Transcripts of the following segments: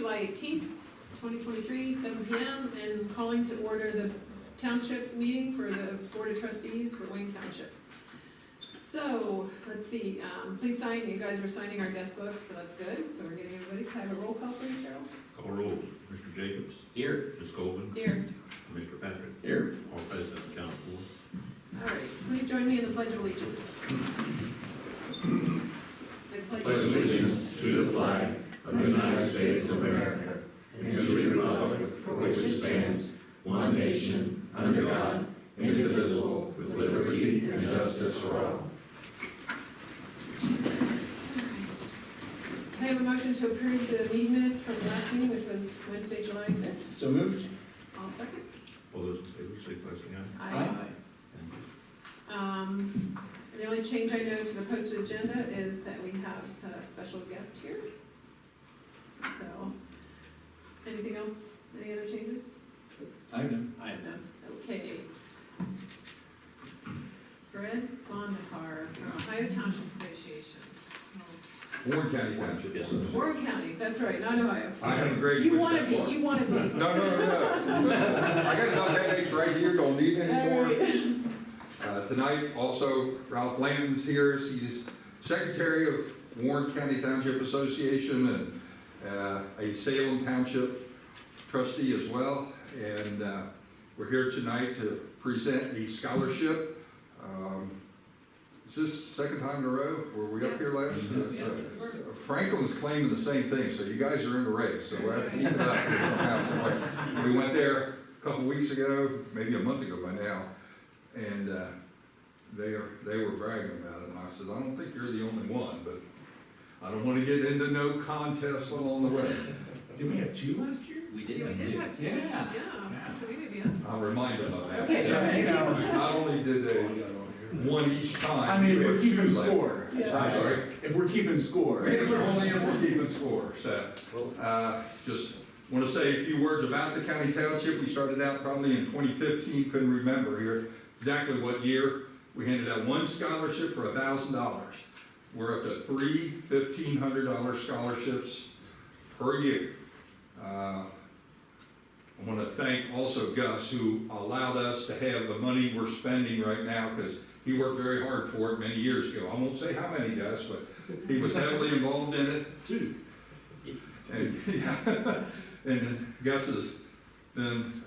July 18th, 2023, 7 p.m., and calling to order the Township meeting for the Board of Trustees for Wayne Township. So, let's see, please sign, you guys are signing our guest book, so that's good. So we're getting everybody, can I have a roll call, please, Darrell? Call roll. Mr. Jacobs? Here. Ms. Colvin? Here. Mr. Patrick? Here. All present, count four. All right, please join me in the Pledge of Allegiance. I Pledge allegiance to the flag of the United States of America and to the republic for which it stands, one nation, under God, indivisible, with liberty and justice for all. I have a motion to approve the meeting minutes from the last meeting, which was Wednesday, July 5th. So moved. I'll second. All those in favor, signify by saying aye. The only change I know to the posted agenda is that we have a special guest here. So, anything else, any other changes? I have none. Okay. Fred Bondahar from Ohio Township Association. Warren County Township. Yes. Warren County, that's right, not Ohio. I have a great. You want to be, you want to be. No. I got enough headaches right here, don't need any more. Tonight, also, Ralph Landon's here. He's Secretary of Warren County Township Association and a Salem Township trustee as well. And we're here tonight to present a scholarship. Is this second time in a row? Were we up here last? Yes. Franklin's claiming the same thing, so you guys are in the race. So we'll have to keep it up here somehow. So we went there a couple weeks ago, maybe a month ago by now, and they were bragging about it. And I said, I don't think you're the only one, but I don't want to get into no contest along the way. Did we have two last year? We did. Yeah, we did have two. Yeah. Yeah, so we did, yeah. I'll remind them of that. Okay, sure. Not only did they one each time. I mean, if we we're had keeping two left. score, Yeah. I'm sorry. if we're keeping score. If we're only if we're keeping score, so, just want to say a few words about the county township. We started out probably in 2015, couldn't remember here exactly what year. We handed out one scholarship for $1,000. We're up to three $1,500 scholarships per year. I want to thank also Gus, who allowed us to have the money we're spending right now, because he worked very hard for it many years ago. I won't say how many, Gus, but he was heavily involved in it. Two. And, yeah, and Gus has been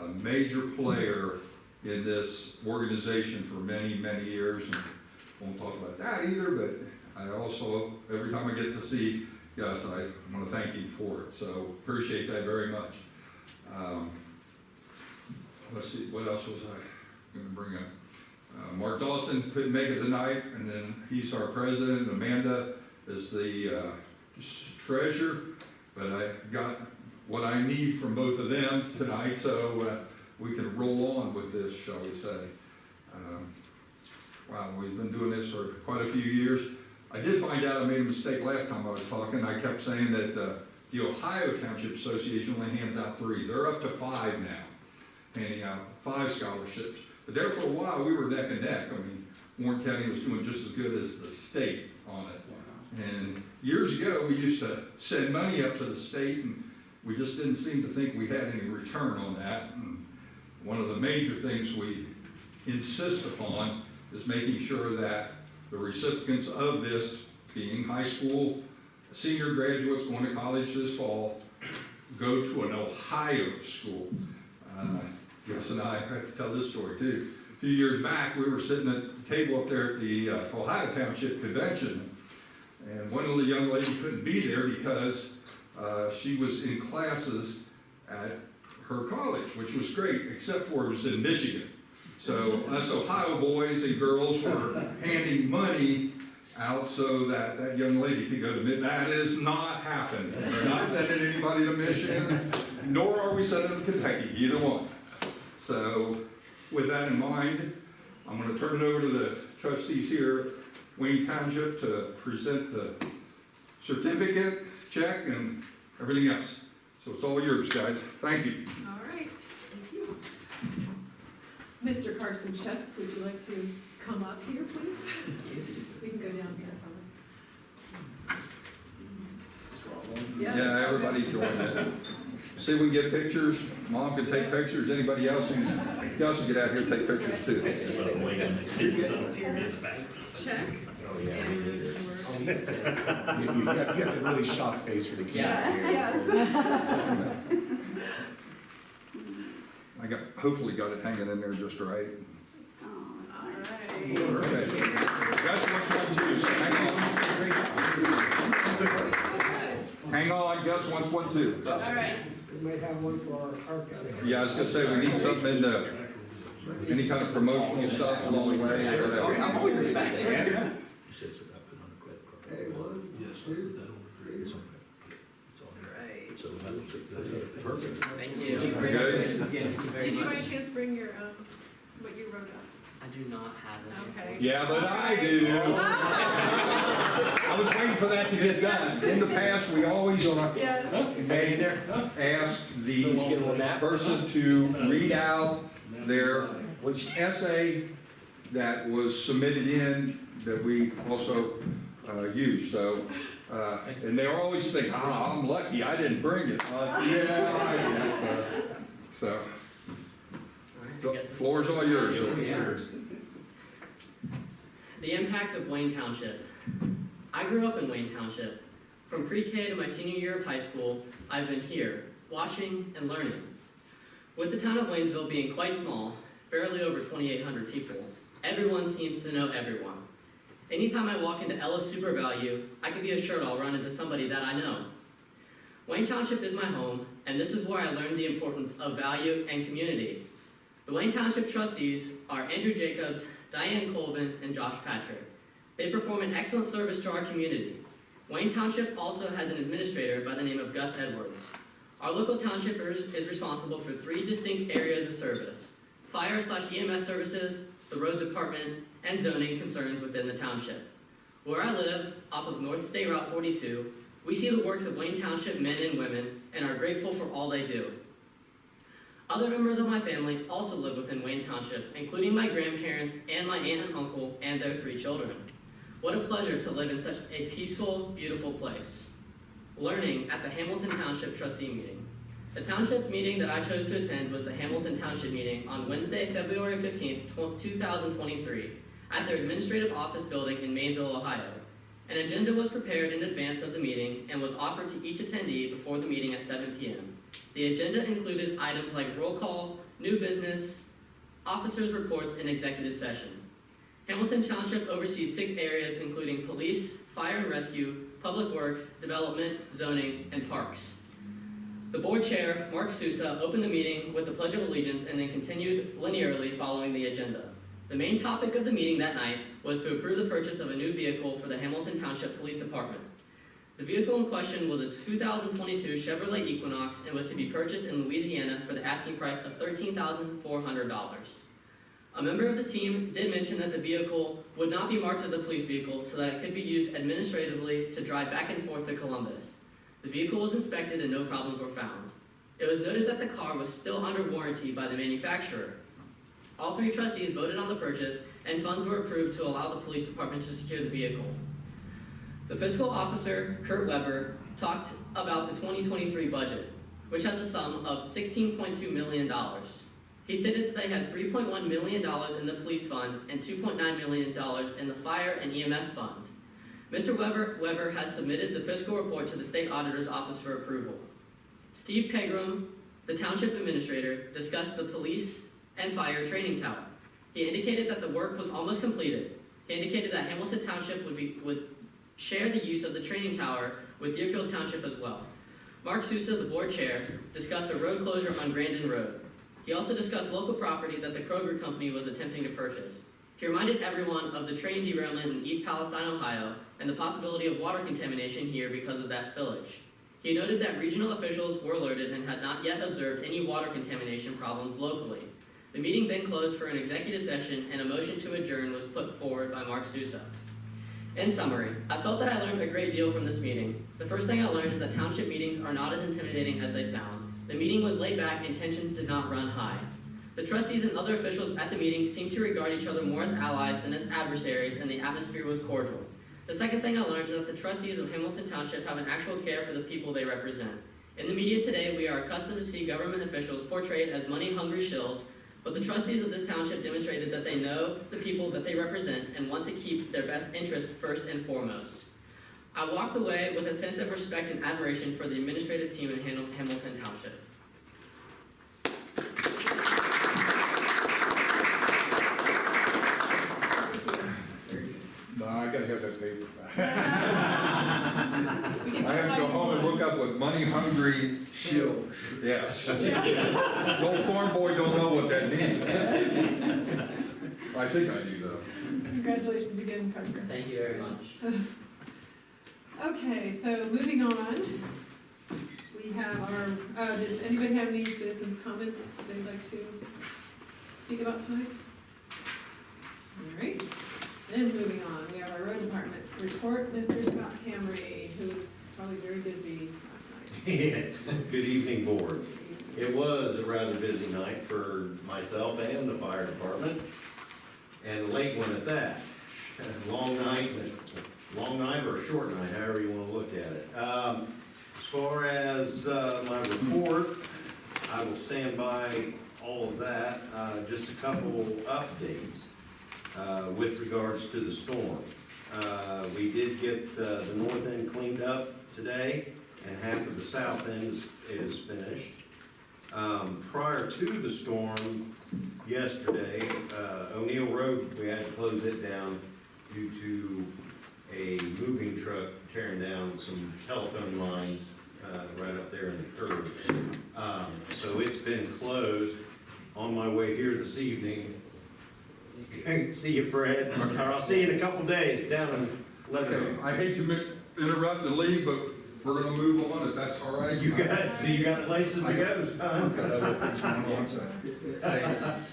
a major player in this organization for many, many years, and won't talk about that either, but I also, every time I get to see Gus, I want to thank him for it, so appreciate that very much. Let's see, what else was I going to bring up? Mark Dawson couldn't make it tonight, and then he's our president. Amanda is the treasurer, but I got what I need from both of them tonight, so we can roll on with this, shall we say. Wow, we've been doing this for quite a few years. I did find out I made a mistake last time I was talking. I kept saying that the Ohio Township Association only hands out 3. They're up to 5 now, handing out 5 scholarships. But there for a while, we were neck and neck. I mean, Warren County was doing just as good as the state on it. And years ago, we used to send money up to the state, and we just didn't seem to think we had any return on that. And one of the major things we insist upon is making sure that the recipients of this, being high school, senior graduates going to college this fall, go to an Ohio school. Gus and I have to tell this story too. A few years back, we were sitting at the table up there at the Ohio Township Convention, and one little young lady couldn't be there because she was in classes at her college, which was great, except for it was in Michigan. So us Ohio boys and girls were handing money out so that that young lady could go to Michigan. That is not happening. We're not sending anybody to Michigan, nor are we sending them to Kentucky, either one. So with that in mind, I'm going to turn it over to the trustees here, Wayne Township, to present the certificate, check, and everything else. So it's all yours, guys. Thank you. All right, thank you. Mr. Carson Schutz, would you like to come up here, please? We can go down here. Yeah. Yeah, everybody joined it. See if we can get pictures. Mom can take pictures. Anybody else who's, Gus will get out here and take pictures too. Check. You have to really shock face for the camera. I hopefully got it hanging in there just right. All right. Okay. Gus wants one too, so hang on. Hang on, Gus wants one too. All right. We might have one for our parks. Yeah, I was gonna say, we need something in the, any kind of promotional stuff along the way, or whatever. I'm always in the back, man. Okay, one, two, three. Perfect. Thank you. Very good. Did you by chance bring your, what you wrote up? I do not have it. Okay. Yeah, but I do. I was waiting for that to get done. In the past, we always Yes. ask the person to read out their essay that was submitted in that we also use. So, and they always think, I'm lucky I didn't bring it. So, the floor's all yours. The impact of Wayne Township. I grew up in Wayne Township. From pre-K to my senior year of high school, I've been here, watching and learning. With the town of Waynesville being quite small, barely over 2,800 people, everyone seems to know everyone. Anytime I walk into Ellis Super Value, I can be assured I'll run into somebody that I know. Wayne Township is my home, and this is where I learned the importance of value and community. The Wayne Township trustees are Andrew Jacobs, Diane Colvin, and Josh Patrick. They perform an excellent service to our community. Wayne Township also has an administrator by the name of Gus Edwards. Our local townshipers is responsible for 3 distinct areas of service: fire/EMS services, the road department, and zoning concerns within the township. Where I live, off of North State Route 42, we see the works of Wayne Township men and women and are grateful for all they do. Other members of my family also live within Wayne Township, including my grandparents and my aunt and uncle and their 3 children. What a pleasure to live in such a peaceful, beautiful place. Learning at the Hamilton Township trustee meeting. The township meeting that I chose to attend was the Hamilton Township meeting on Wednesday, February 15th, 2023, at their administrative office building in Maineville, Ohio. An agenda was prepared in advance of the meeting and was offered to each attendee before the meeting at 7 p.m. The agenda included items like roll call, new business, officers' reports, and executive session. Hamilton Township oversees 6 areas including police, fire and rescue, public works, development, zoning, and parks. The board chair, Mark Sousa, opened the meeting with the Pledge of Allegiance and then continued linearly following the agenda. The main topic of the meeting that night was to approve the purchase of a new vehicle for the Hamilton Township Police Department. The vehicle in question was a 2022 Chevrolet Equinox and was to be purchased in Louisiana for the asking price of $13,400. A member of the team did mention that the vehicle would not be marked as a police vehicle so that it could be used administratively to drive back and forth to Columbus. The vehicle was inspected and no problems were found. It was noted that the car was still under warranty by the manufacturer. All 3 trustees voted on the purchase and funds were approved to allow the police department to secure the vehicle. The fiscal officer, Kurt Weber, talked about the 2023 budget, which has a sum of $16.2 million. He stated that they had $3.1 million in the police fund and $2.9 million in the fire and EMS fund. Mr. Weber has submitted the fiscal report to the state auditor's office for approval. Steve Pegram, the township administrator, discussed the police and fire training tower. He indicated that the work was almost completed. He indicated that Hamilton Township would share the use of the training tower with Deerfield Township as well. Mark Sousa, the board chair, discussed a road closure on Grandin Road. He also discussed local property that the Kroger company was attempting to purchase. He reminded everyone of the train derailment in East Palestine, Ohio, and the possibility of water contamination here because of that spillage. He noted that regional officials were alerted and had not yet observed any water contamination problems locally. The meeting then closed for an executive session and a motion to adjourn was put forward by Mark Sousa. In summary, I felt that I learned a great deal from this meeting. The first thing I learned is that township meetings are not as intimidating as they sound. The meeting was laid back and tensions did not run high. The trustees and other officials at the meeting seemed to regard each other more as allies than as adversaries, and the atmosphere was cordial. The second thing I learned is that the trustees of Hamilton Township have an actual care for the people they represent. In the media today, we are accustomed to see government officials portrayed as money-hungry shills, but the trustees of this township demonstrated that they know the people that they represent and want to keep their best interest first and foremost. I walked away with a sense of respect and admiration for the administrative team in Hamilton Township. No, I gotta have that paper back. We can I have to go home and look up what money hungry shield, yeah. The old farm boy don't know what that means. I think I do though. Congratulations again, Carson. Thank you very much. Okay, so moving on, we have our, does anybody have any citizens' comments they'd like to speak about tonight? All right, then moving on, we have our road department report, Mr. Scott Camry, who was probably very busy last night. Yes, good evening, board. It was a rather busy night for myself and the fire department, and a late one at that. Long night or a short night, however you want to look at it. As far as my report, I will stand by all of that. Just a couple updates with regards to the storm. We did get the north end cleaned up today, and half of the south end is finished. Prior to the storm yesterday, O'Neill Road, we had to close it down due to a moving truck tearing down some telephone lines right up there in the curb. So it's been closed. On my way here this evening, see you, Fred, or I'll see you in a couple days down in Okay, Levy. I hate to interrupt and leave, but we're gonna move on if that's all right. You got places to go, I've son. got other things going on, so.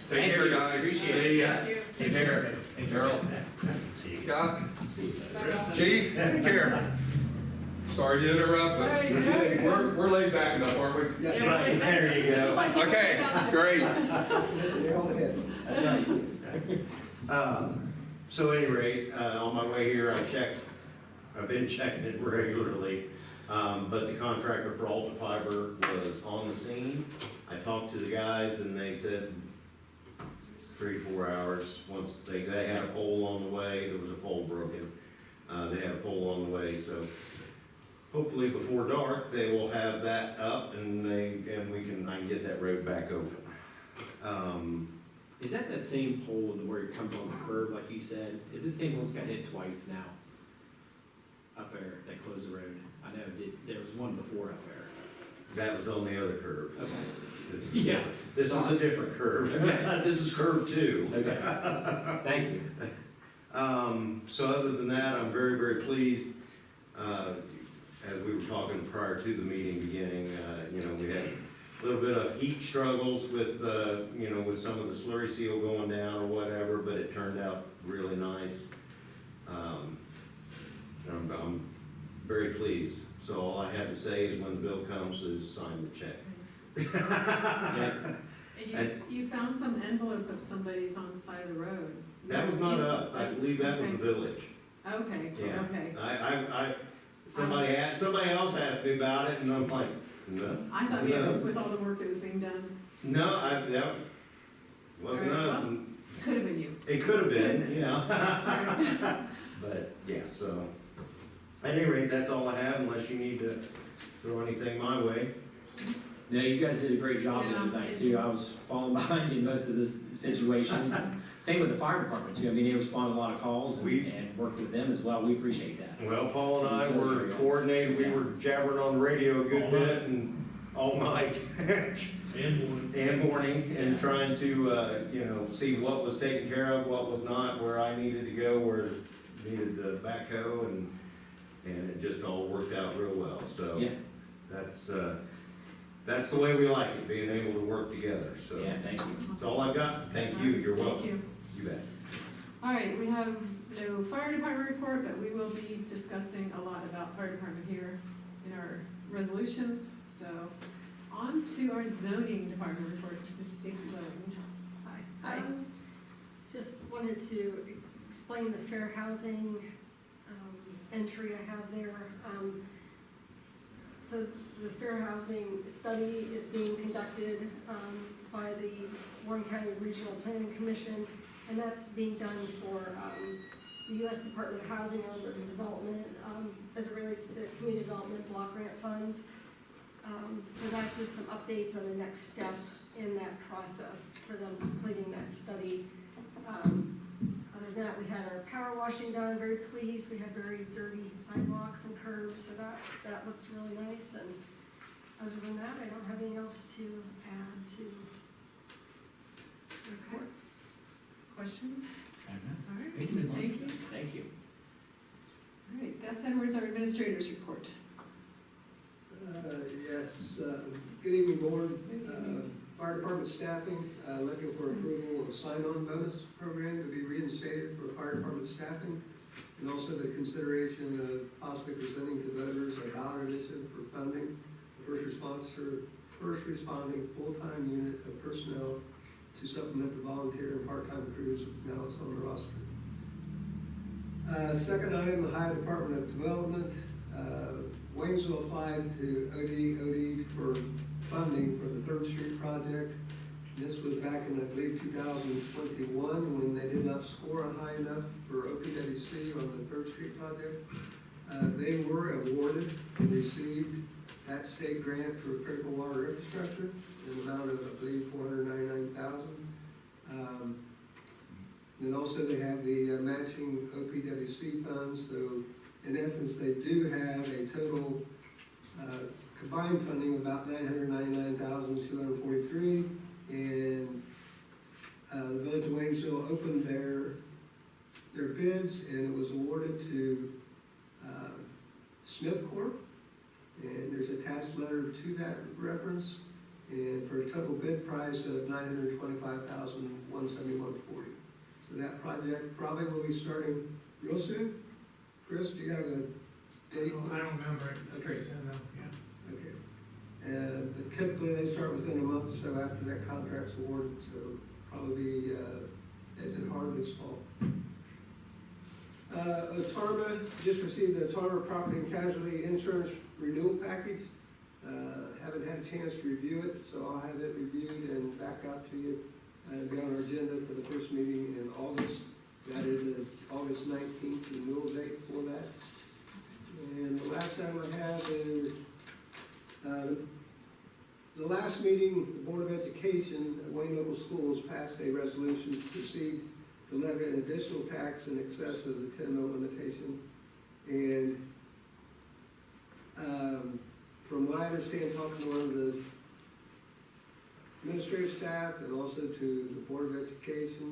Take care, guys. Appreciate it. Thank you. Take care. Carol. Scott. Chief, take care. Sorry to interrupt, All right, but no, we're laid back enough, aren't we? That's right, there you go. Okay, great. Stay on the head. That's right. So at any rate, on my way here, I've been checking it regularly, but the contractor for Alta Fiber was on the scene. I talked to the guys and they said 3-4 hours. Once they had a pole on the way, there was a pole broken. They had a pole on the way, so hopefully before dark, they will have that up and I can get that road back open. Is that same pole where it comes on the curb, like you said? Is it the same pole that's got hit twice now? Up there, that closed the road? I know, there was one before up there. That was on the other curve. Okay. This is a different curve. Okay. This is curve 2. Okay. Thank you. So other than that, I'm very, very pleased. As we were talking prior to the meeting beginning, we had a little bit of heat struggles with, with some of the slurry seal going down or whatever, but it turned out really nice. I'm very pleased. So all I have to say is when the bill comes is sign the check. And you found some envelope of somebody's on the side of the road. That was not us. I believe that was the village. Okay, Yeah. okay. Somebody else asked me about it, and I'm like, no. I thought it was with all the work that was being done. No, that wasn't All right, us. well, and Could have been you. It could have been, yeah. But, yeah, so, at any rate, that's all I have, unless you need to throw anything my way. No, you guys did a great job Yeah, that night thank too. you. I was falling behind you in most of the situations. Same with the fire department too. I mean, they responded to a lot of calls and worked with them as well. We appreciate that. Well, Paul and I were coordinated, we were jabbering on the radio a good bit, and all night. And morning, and trying to, see what was taken care of, what was not, where I needed to go, where it needed the backhoe, and it just all worked out real well, so. Yeah. That's the way we like it, being able to work together, so. Yeah, thank you. That's all I've got, thank you, you're welcome. Thank you. You bet. All right, we have no fire department report, but we will be discussing a lot about fire department here in our resolutions. So on to our zoning department report, Ms. Stacy Lowen. Hi. Just wanted to explain the fair housing entry I have there. So the fair housing study is being conducted by the Warren County Regional Planning Commission, and that's being done for the U.S. Department of Housing and Urban Development as it relates to community development block grant funds. So that's just some updates on the next step in that process for them completing that study. Other than that, we had our power washing done, very pleased. We had very dirty sidewalks and curbs, so that looks really nice. And other than that, I don't have anything else to add to the report. Questions? All right, Thank you, Ms. Long. thank you. Thank you. All right, that's Edwards, our administrator's report. Yes, good evening, board. Fire department staffing, looking for approval of sign-on bonus program to be reinstated for fire department staffing, and also the consideration of possibly presenting to voters a ballot initiative for funding the first responding full-time unit of personnel to supplement the volunteer and part-time crews now it's on the roster. Second item, the Ohio Department of Development. Waynesville applied to OD for funding for the 3rd Street project. This was back in, I believe, 2021, when they did not score high enough for OPWC on the 3rd Street project. They were awarded and received that state grant for critical water infrastructure in the amount of, I believe, $499,000. Then also they have the matching OPWC funds, so in essence, they do have a total combined funding of about $999,243, and the Village of Waynesville opened their bids, and it was awarded to Smith Corp., and there's attached letter to that reference, and for a total bid price of $925,171.40. So that project probably will be starting real soon. Chris, do you have a date? I don't remember it, it's pretty soon though, yeah. Okay. But typically they start within a month or so after that contract's awarded, so probably be at hard this fall. Otarma, just received the Otarma Property and Casualty Insurance Renewal Package. Haven't had a chance to review it, so I'll have it reviewed and back out to you and be on our agenda for the first meeting in August. That is August 19th, renewal date for that. And the last item I have is, the last meeting, the Board of Education at Wayne Local Schools passed a resolution to proceed to levy an additional tax in excess of the 10 mil limitation. And from what I understand, talking to one of the administrative staff and also to the Board of Education,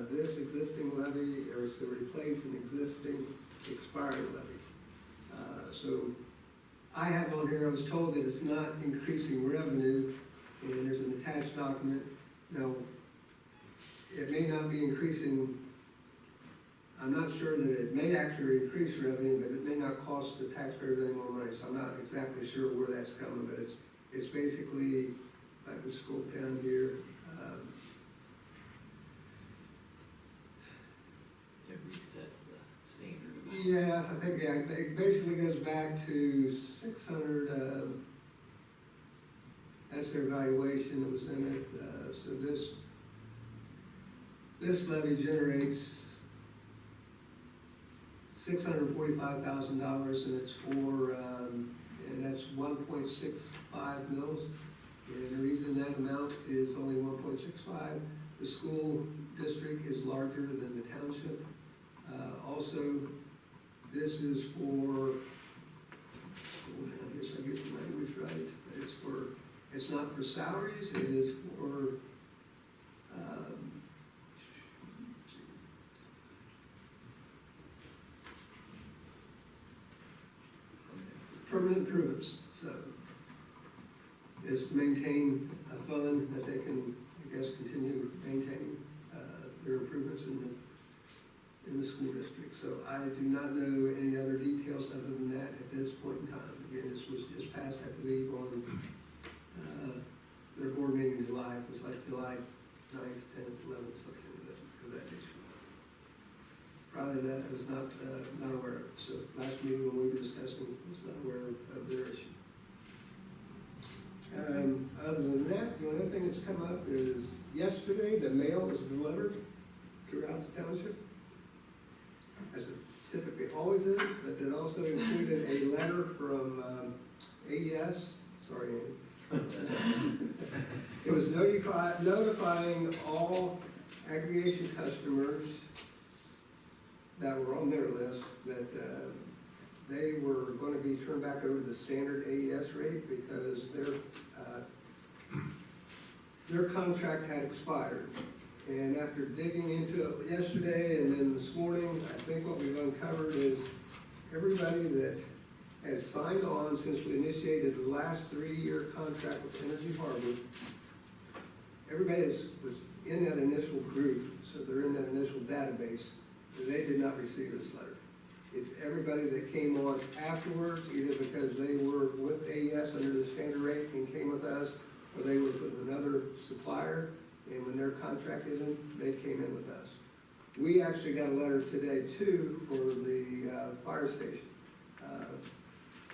this existing levy is to replace an existing expiring levy. So I have on here, I was told that it's not increasing revenue, and there's an attached document. Now, it may not be increasing, I'm not sure that it may actually increase revenue, but it may not cost the taxpayers any more money, so I'm not exactly sure where that's coming, but it's basically, if I can scroll down here, It resets the standard. yeah, I think, yeah, it basically goes back to 600, that's their valuation that was in it, so this levy generates $645,000, and it's for, and that's 1.65 mils, and the reason that amount is only 1.65, the school district is larger than the township. Also, this is for, I guess I get the language right, but it's not for salaries, it is for, permanent improvements. So it's to maintain a fund that they can, I guess, continue maintaining their improvements in the school district. So I do not know any other details other than that at this point in time. Again, this was just passed, I believe, on their board meeting in July. It was like July 9th, 10th, 11th, something of that nature. Riley that was not aware of it. So last meeting when we were discussing, was not aware of their issue. Other than that, the only thing that's come up is yesterday, the mail was delivered throughout the township, as it typically always is, but it also included a letter from AES, sorry, Andy. It was notifying all aggregation customers that were on their list that they were going to be turned back over to the standard AES rate because their contract had expired. And after digging into it yesterday and then this morning, I think what we've uncovered is everybody that has signed on since we initiated the last 3-year contract with Energy Harbor, everybody that was in that initial group, so they're in that initial database, they did not receive this letter. It's everybody that came on afterwards, either because they were with AES under the standard rate and came with us, or they were with another supplier, and when their contract ended, they came in with us. We actually got a letter today too for the fire station,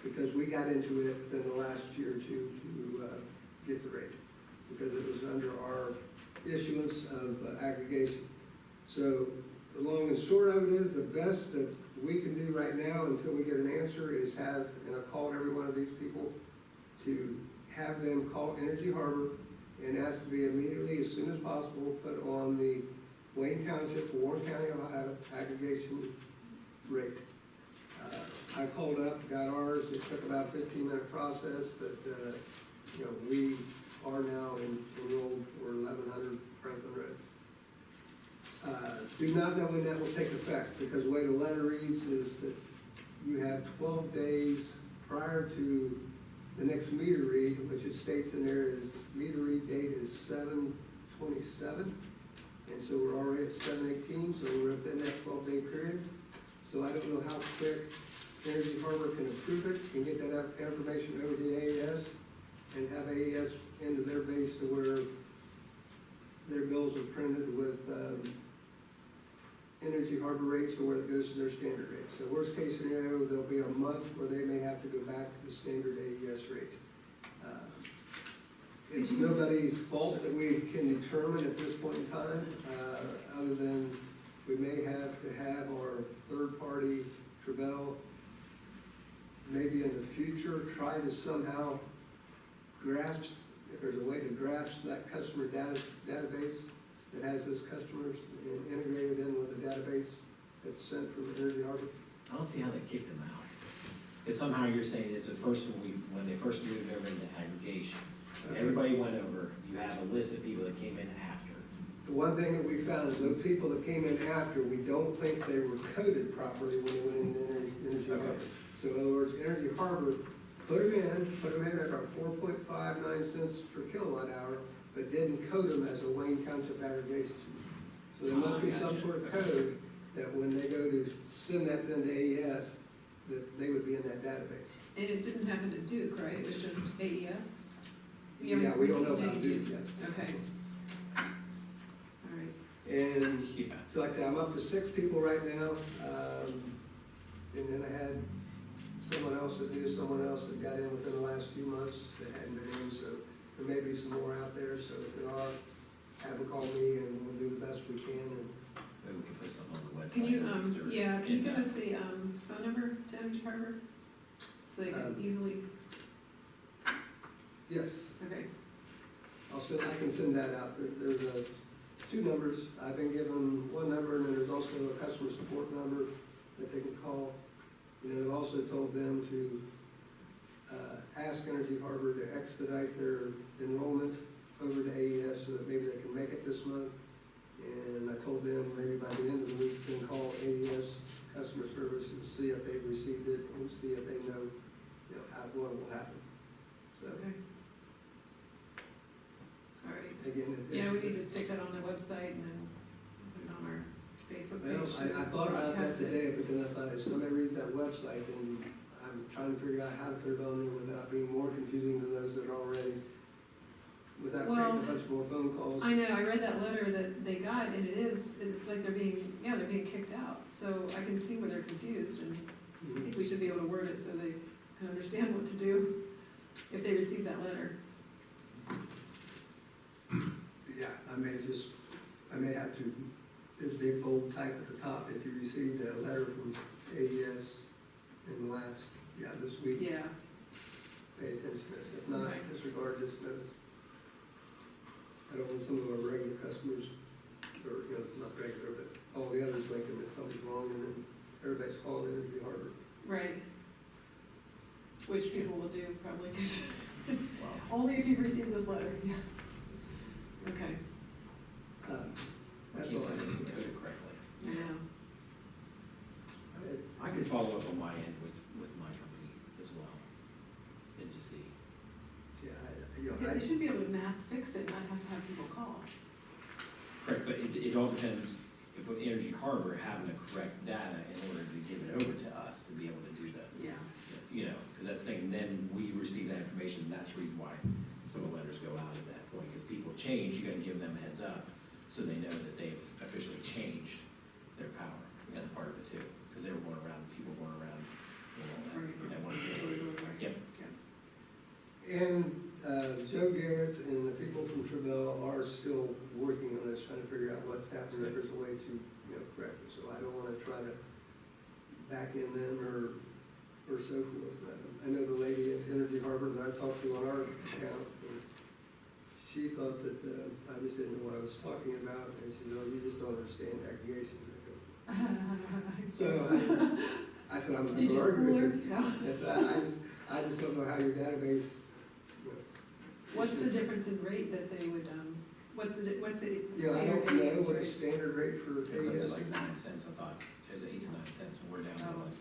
because we got into it within the last year or two to get the rate, because it was under our issuance of aggregation. So the long and short of it is, the best that we can do right now until we get an answer is have, and I called every one of these people, to have them call Energy Harbor and ask to be immediately, as soon as possible, put on the Wayne Township, Warren County, Ohio aggregation rate. I called up, got ours. It took about a 15-minute process, but you know, we are now enrolled for 1100 Franklin Road. Do not know when that will take effect, because the way the letter reads is that you have 12 days prior to the next meter read, which it states in there is meter read date is 7/27, and so we're already at 7/18, so we're within that 12-day period. So I don't know how quick Energy Harbor can approve it and get that information over to AES and have AES into their base to where their bills are printed with Energy Harbor rates or where it goes to their standard rate. So worst case scenario, there'll be a month where they may have to go back to the standard AES rate. It's nobody's fault that we can determine at this point in time, other than we may have to have our third-party Travell maybe in the future try to somehow grasp, if there's a way to grasp that customer database that has those customers and integrated in with the database that's sent from Energy Harbor. I don't see how they kicked them out. Because somehow you're saying it's the first when they first moved over into aggregation. Everybody went over, you have a list of people that came in after. The one thing that we found is those people that came in after, we don't think they were coded properly when they went into Energy Harbor. So in other words, Energy Harbor put them in at our 4.59 cents per kilowatt hour, but didn't code them as a Wayne Township aggregation. So there must be some sort of code that when they go to send that then to AES, that they would be in that database. And it didn't happen to Duke, right? It was just AES? Yeah, we don't know about Duke yet. Okay. All right. And Yeah. so like I said, I'm up to 6 people right now. And then I had someone else that knew someone else that got in within the last few months that hadn't been in, so there may be some more out there. So if there are, have them call me and we'll do the best we can. And Maybe we can put something on the website. Can you, Mr. yeah, can you give Impact. us the, phone number to Energy Harbor? So they can easily, yes, okay. I can send that out. There's 2 numbers. I've been given one number, and then there's also a customer support number that they can call. And then I've also told them to ask Energy Harbor to expedite their enrollment over to AES so that maybe they can make it this month. And I told them maybe by the end of the week, they can call AES customer service and see if they've received it and see if they know, what will happen. So Okay. All right. again, Yeah, we need to stick that on the website and then put it on our Facebook Well, page. I thought about that broadcast it. today, but then I thought, if somebody reads that website, and I'm trying to figure out how to put it on there without being more confusing than those that are already without Well, creating a bunch more phone calls. I know, I read that letter that they got, and it's like they're being kicked out. So I can see where they're confused, and I think we should be able to word it so they can understand what to do if they receive that letter. Yeah, I may have to, this big bold type at the top, if you received a letter from AES in the last, this week, Yeah, pay attention to this. If not, Right. disregard this notice. I don't want some of our regular customers, or, not regular, but all the others thinking that something's wrong, and then everybody's calling Energy Harbor. right. Which people will do probably, 'cause only if you've received this letter, yeah. Okay, That's We all I can't have. code it correctly. yeah. It's- I can follow up on my end with my company as well, and just see. Yeah, Yeah, they should be able to mass fix it, not have to have people call. Correct, but it all depends, if with Energy Harbor having the correct data in order to give it over to us to be able to do that. Yeah. Because that's the thing, and then we receive that information, and that's the reason why some of the letters go out at that point, because people change, you gotta give them a heads up, so they know that they've officially changed their power. That's part of it too, because they were going around, people going around, and all that. Right. That one day. Yep. And Joe Garrett and the people from Travell are still working on this, trying to figure out what's happening, if there's a way to, correct it. So I don't want to try to back in them or so forth. I know the lady at Energy Harbor that I talked to on our account, and she thought that I just didn't know what I was talking about, and she said, "Oh, you just don't understand aggregation." So I said, "I'm not Did going to you argue school her? with you." No. Yes, I just don't know how your database. What's the difference in rate that they would, what's the Yeah, I don't standard know what the rate? standard rate for It was up to AES like is. 9 cents, I thought, it was 8 to 9 cents, and we're down to Oh. like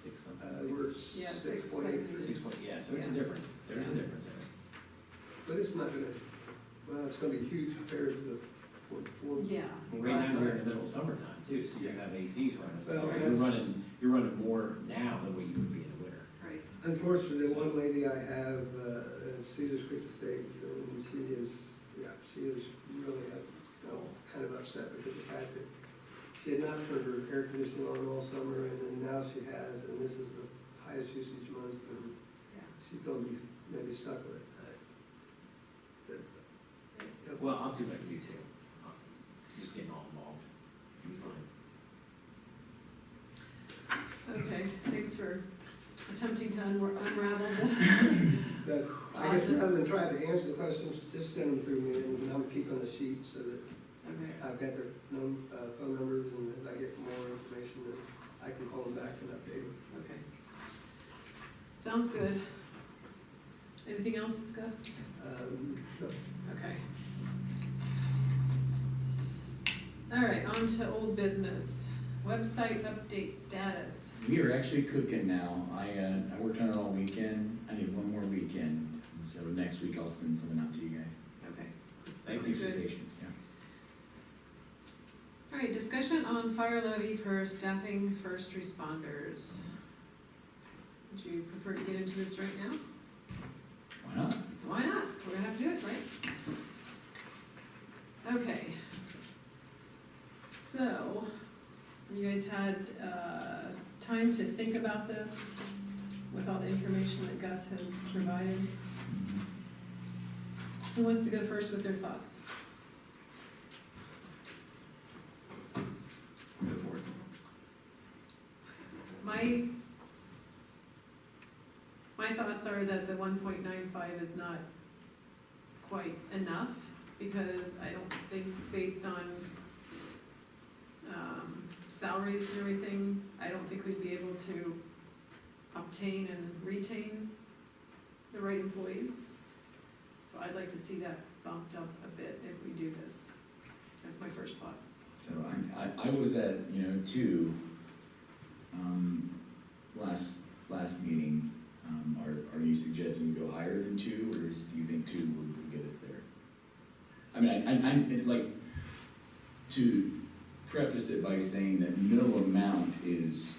6 something. We're Yeah, 6.83. 6 point, yeah, so it's a Yeah. difference, there's a difference in it. But it's not gonna, it's gonna be huge compared to the four. Yeah. Right now, we're in the middle of summertime too, so you have ACs running, so Well, you're running more now than what you would be in the winter. Right. Unfortunately, one lady I have, Cedar Creek Estates, and she is really, kind of upset because the fact that she had not turned her air conditioning on all summer, and then now she has, and this is the highest usage month, and Yeah. she's gonna be maybe stuck with it. Well, I'll see what I can do too, just getting all involved, it's fine. Okay, thanks for attempting to unravel But I guess rather than try to answer the questions, just send them through me, and I'm keeping the sheet so that Okay. I've got their phone numbers, and as I get more information, then I can call them back and update them. Okay. Sounds good. Anything else, Gus? No. Okay. All right, on to old business. Website update status. We are actually cooking now. I worked on it all weekend. I need one more weekend. And so next week I'll send something out to you guys. Okay. Thank you for your patience, yeah. All right, discussion on fire levy for staffing first responders. Would you prefer to get into this right now? Why not? Why not? We're gonna have to do it, right? Okay. So, you guys had, time to think about this with all the information that Gus has provided? Who wants to go first with their thoughts? Go for it. My thoughts are that the 1.95 is not quite enough, because I don't think, based on salaries and everything, I don't think we'd be able to obtain and retain the right employees. So I'd like to see that bumped up a bit if we do this. That's my first thought. So I was at, 2, last meeting. Are you suggesting we go higher than 2, or do you think 2 would get us there? I mean, like, to preface it by saying that no amount is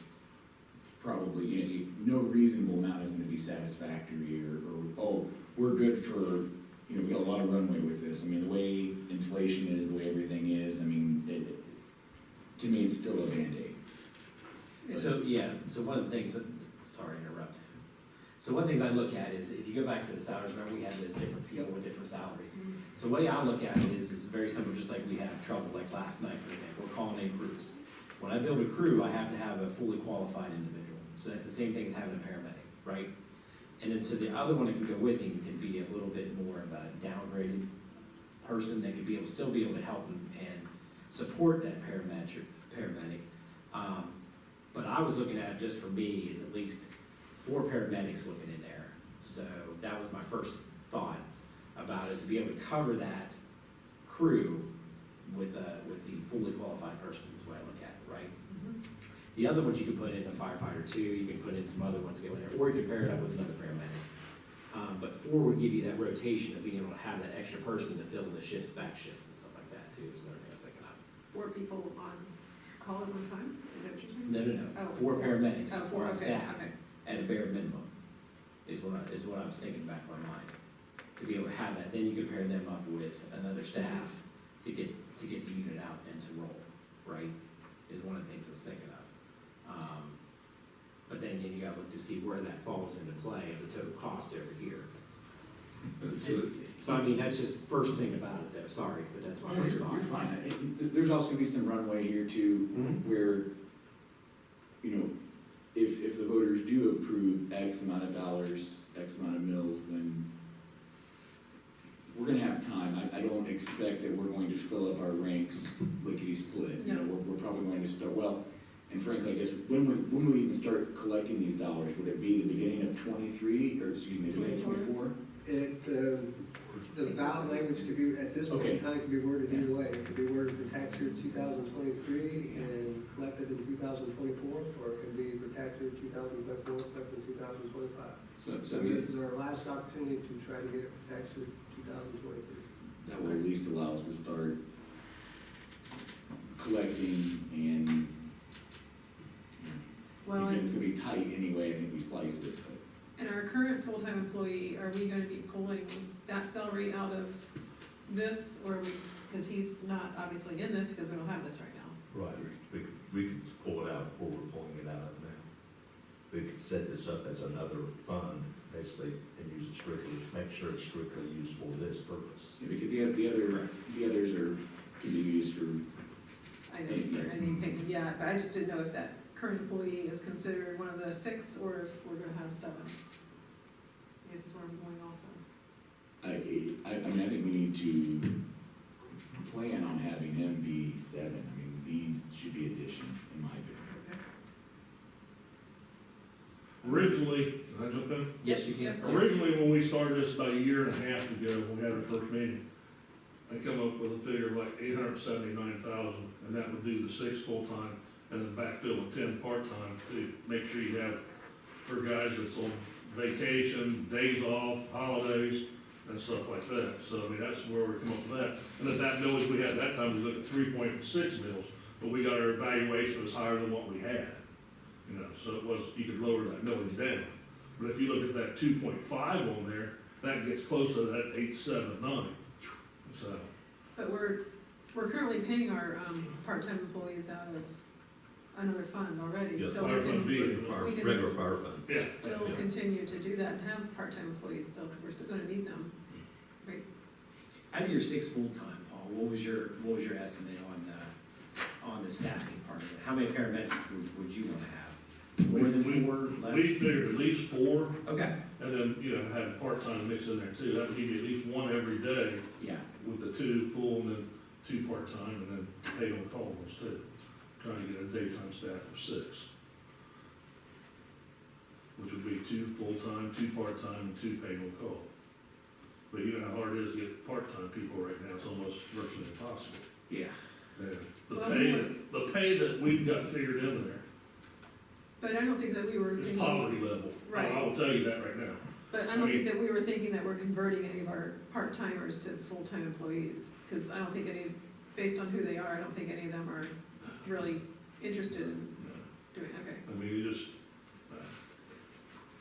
probably, no reasonable amount is gonna be satisfactory, or oh, we're good for you know, we got a lot of runway with this. I mean, the way inflation is, the way everything is, I mean, to me, it's still a Band-Aid. So, yeah, so one of the things, sorry to interrupt. So one of the things I look at is, if you go back to the salaries, remember we had those different people with different salaries. So the way I look at it is very simple, just like we had trouble, like last night, for example, we're calling in crews. When I build a crew, I have to have a fully qualified individual. So that's the same thing as having a paramedic, right? And then so the other one that can go with him can be a little bit more of a downgraded person that could be able, still be able to help and support that paramedic. But I was looking at, just for me, is at least 4 paramedics looking in there. So that was my first thought about it, is to be able to cover that crew with the fully qualified person is the way I look at it, right? The other ones you can put in a firefighter too, you can put in some other ones go in there, or you can pair it up with another paramedic. But 4 would give you that rotation of being able to have that extra person to fill in the shifts, back shifts and stuff like that too, is another thing I was thinking of. 4 people on call at one time, is that what you're saying? No, Oh, 4 paramedics Oh, 4, on okay, staff okay. at a bare minimum, is what I was thinking back in my mind. To be able to have that, then you can pair them up with another staff to get the unit out and to roll, right? Is one of the things I was thinking of. But then you gotta look to see where that falls into play of the total cost over here. So I mean, that's just the first thing about it though, sorry, but that's my first thought. You're fine. There's also gonna be some runway here too, where, you know, if the voters do approve X amount of dollars, X amount of mills, then we're gonna have time. I don't expect that we're going to fill up our ranks lickety-split. You know, we're probably going to start, well, and frankly, I guess, when will we even start collecting these dollars? Would it be the beginning of 23, or excuse me, the beginning of 24? The ballot language could be, at this point in time, could be worded either way. It could be worded for tax year 2023 and collected in 2024, or it could be for tax year 2024, collected in 2025. So this is our last opportunity to try to get it for tax year 2023. That will at least allow us to start collecting, and Well, again, it's gonna be tight anyway, I think we sliced it, but. and our current full-time employee, are we gonna be pulling that salary out of this, or are we, because he's not obviously in this, because we don't have this right now. Right, we could pull it out before we're pulling it out of now. We could set this up as another fund, basically, and use it strictly, make sure it's strictly used for this purpose. Yeah, because the others can be used for. I know, for anything, yeah, but I just didn't know if that current employee is considered one of the 6, or if we're gonna have 7. I guess that's where I'm going also. I mean, I think we need to plan on having him be 7. I mean, these should be additions, in my opinion. Originally, can I jump in? Yes, you can. Yes. Originally, when we started this about a year and a half ago, when we had our first meeting, I come up with a figure of like 879,000, and that would do the 6 full-time, and then backfill with 10 part-time to make sure you have, for guys that's on vacation, days off, holidays, and stuff like that. So, I mean, that's where we come up with that. And at that millage we had at that time, we looked at 3.6 mils, but we got our evaluation was higher than what we had. You know, so it was, you could lower that millage down. But if you look at that 2.5 on there, that gets close to that 879. So, But we're currently paying our, part-time employees out of another fund already, Yes, so we fire fund can, B. we can Regular fire fund. yeah. still continue to do that and have part-time employees still, because we're still gonna need them. Right, Out of your 6 full-time, Paul, what was your estimate on the staffing part of it? How many paramedics would you wanna have? More than 4, less? We figured at least 4, Okay, and then, you know, have part-time mix in there too. That would give you at least 1 every day yeah, with the 2 full and then 2 part-time, and then paid on call ones too. Trying to get a daytime staff of 6. Which would be 2 full-time, 2 part-time, and 2 paid on call. But you know how hard it is to get part-time people right now, it's almost virtually impossible. yeah. And Well, the pay that we've got figured in there but I don't think that we were is thinking, poverty level. Right. I will tell you that right now. but I don't think that we were thinking that we're converting any of our part-timers to full-time employees, because I don't think any, based on who they are, I don't think any of them are really interested in doing, okay. I mean, you just,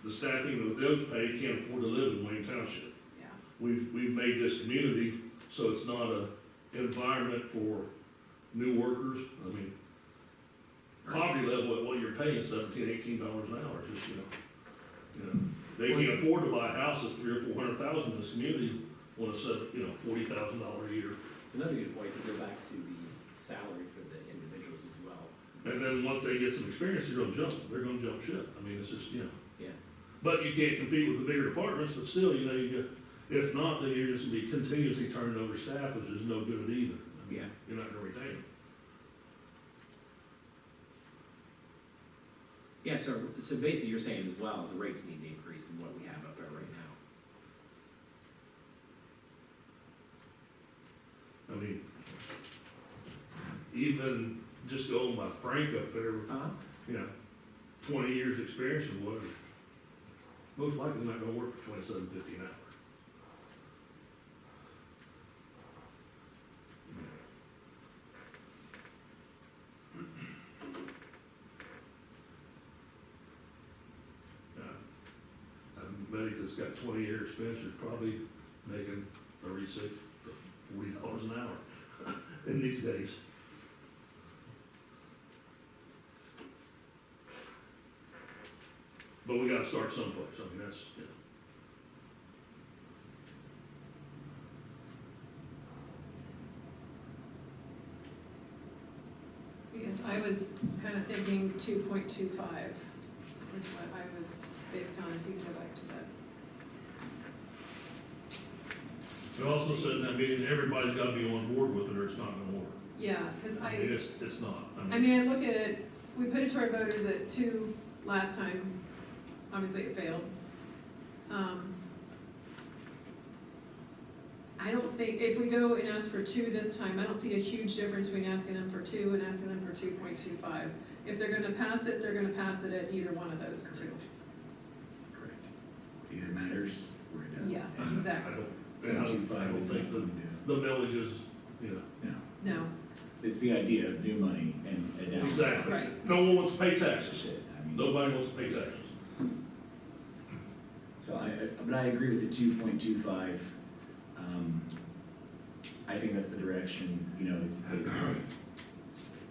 the staffing that those pay can't afford to live in Wayne Township. Yeah. we've made this community so it's not a environment for new workers. I mean, poverty level at what you're paying, $17, $18 an hour, just, you know, they can't afford to buy houses, $300,000 or $400,000 in this community, want to set, $40,000 a year. It's another good point to go back to the salary for the individuals as well. And then once they get some experience, they're gonna jump ship. I mean, it's just, Yeah. But you can't compete with the bigger departments, but still, if not, then you're just gonna be continuously turning over staff, which is no good either. I mean, Yeah. You're not gonna retain them. Yeah, so basically you're saying as well, is the rates need to increase in what we have up there right now. I mean, even just going by Frank up there, Uh-huh. 20 years experience or whatever, most likely not gonna work for $27.50 an hour. A medic that's got 20 year experience is probably making $36 to $40 an hour in these days. But we gotta start someplace. I mean, that's, Yes, I was kind of thinking 2.25 is what I was based on, if you can go back to that. It also said in that meeting, everybody's gotta be on board with it or it's not gonna work. Yeah, because I mean, it's not. I mean, I look at it, we put it to our voters at 2 last time, obviously it failed. I don't think, if we go and ask for 2 this time, I don't see a huge difference between asking them for 2 and asking them for 2.25. If they're gonna pass it, they're gonna pass it at either one of those 2. Correct. Either matters or it doesn't. Yeah, exactly. I don't think the millage is, No, No, it's the idea of new money and a down. exactly. right. No one wants to pay That's taxes. it. I mean, Nobody wants to pay taxes. so but I agree with the 2.25. I think that's the direction, it's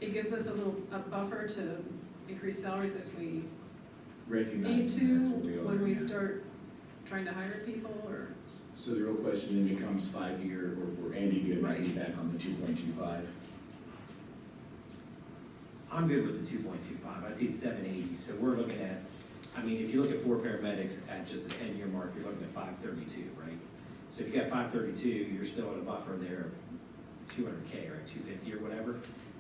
It gives us a buffer to increase salaries if we need recognizing to, that's what we are. when we yeah. start trying to hire people, or, So the real question then becomes 5-year, or Andy, good, Right. feedback on the 2.25. I'm good with the 2.25, I see it's 780, so we're looking at, I mean, if you look at 4 paramedics at just the 10-year mark, you're looking at 532, right? So if you got 532, you're still at a buffer there of 200K, right, 250 or whatever.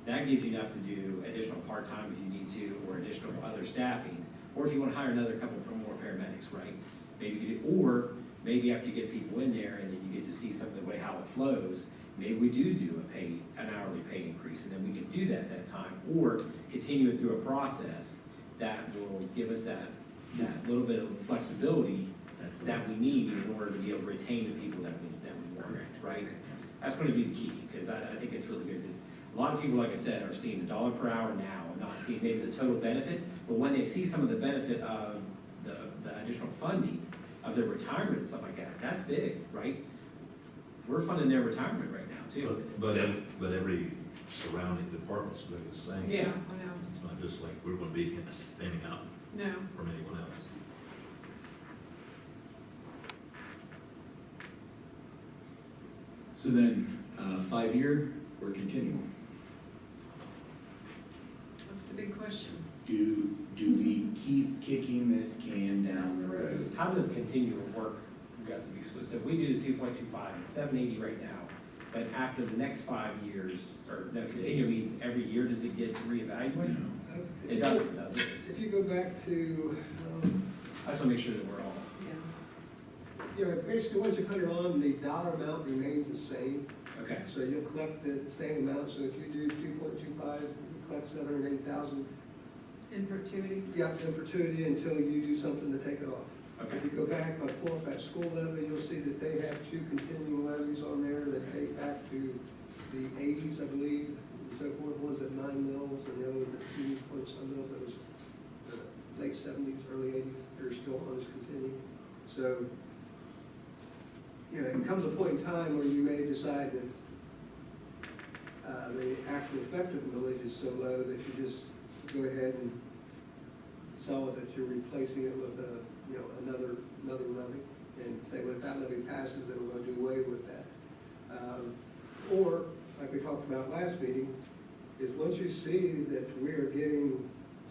That gives you enough to do additional part-time if you need to, or additional other staffing, or if you wanna hire another couple more paramedics, right? Maybe you could, or maybe after you get people in there and then you get to see some of the way how it flows, maybe we do an hourly pay increase, and then we can do that at that time, or continue it through a process that will give us that little bit of flexibility that we need in order to be able to retain the people that we want, right? That's gonna be the key, because I think it's really good, because a lot of people, like I said, are seeing $1 per hour now, and not seeing maybe the total benefit, but when they see some of the benefit of the additional funding of their retirement and stuff like that, that's big, right? We're funding their retirement right now, too. But every surrounding department's doing the same. Yeah. I know, It's not just like we're gonna be standing out no. from anyone else. So then, 5-year or continual? That's the big question. Do we keep kicking this can down the road? How does continuum work? You guys, so if we do the 2.25, it's 780 right now, but after the next 5 years, or no, continuum means every year, does it get reevaluated? No. It doesn't, does it? If you go back to, I just wanna make sure that we're all, Yeah. basically, once you put it on, the dollar amount remains the same. okay, So you'll collect the same amount, so if you do 2.25, you collect 708,000, In perpetuity. in perpetuity until you do something to take it off. okay. If you go back, pull up that school levy, you'll see that they have 2 continuing levies on there that date back to the 80s, I believe, and so forth. One's at 9 mils, and the other one at 2 point some mils, that was late 70s, early 80s, they're still on as continuing. So you know, it comes a point in time where you may decide that the actual effective millage is so low that you just go ahead and sell it, that you're replacing it with a, you know, another levy, and say, well, if that levy passes, then we're gonna do away with that. Or, like we talked about last meeting, is once you see that we are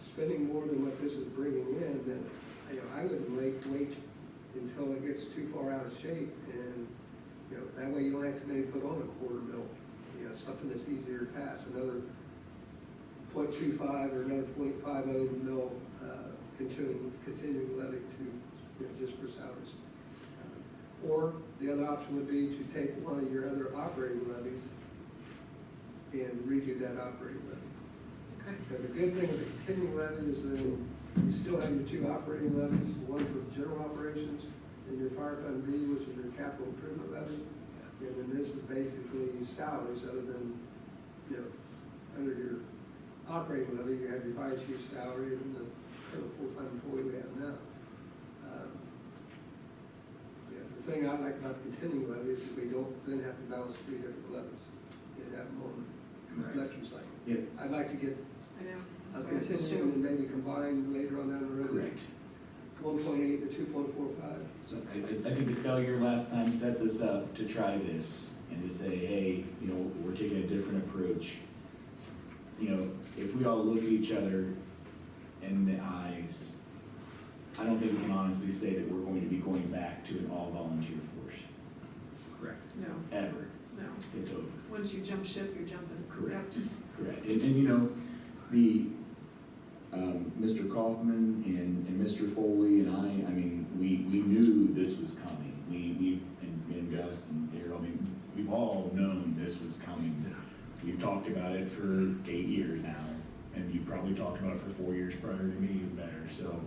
spending more than what this is bringing in, then, you know, I wouldn't wait until it gets too far out of shape, and, you know, that way you only have to maybe put on a quarter mil, you know, something that's easier to pass, another 0.25 or another 0.50 mil, continuing levy to, you know, just for salaries. Or the other option would be to take one of your other operating levies and redo that operating levy. Okay. But the good thing with the continuing levy is that you still have your two operating levies, one for general operations and your fire fund B, which is your capital improvement levy. And then this is basically salaries other than, you know, under your operating levy, you have your fire chief's salary and the full-time employee we have now. Yeah, the thing I like about the continuing levy is that we don't then have to balance three different levies and have them on the election cycle. Yeah. I'd like to get I know. a That's what I was continuing and maybe combine later on down the road. Correct. 1.8 to 2.45. So I think the failure last time sets us up to try this and to say, hey, you know, we're taking a different approach. You know, if we all look at each other in the eyes, I don't think we can honestly say that we're going to be going back to an all-volunteer force. Correct. No, Ever. no. It's over. Once you jump ship, you're jumping. Correct. Yep. Correct. And you know, Mr. Kaufman and Mr. Foley and I mean, we knew this was coming. And Gus and Darryl, I mean, we've all known this was coming. We've talked about it for 8 years now, and you probably talked about it for 4 years prior to me even better. So,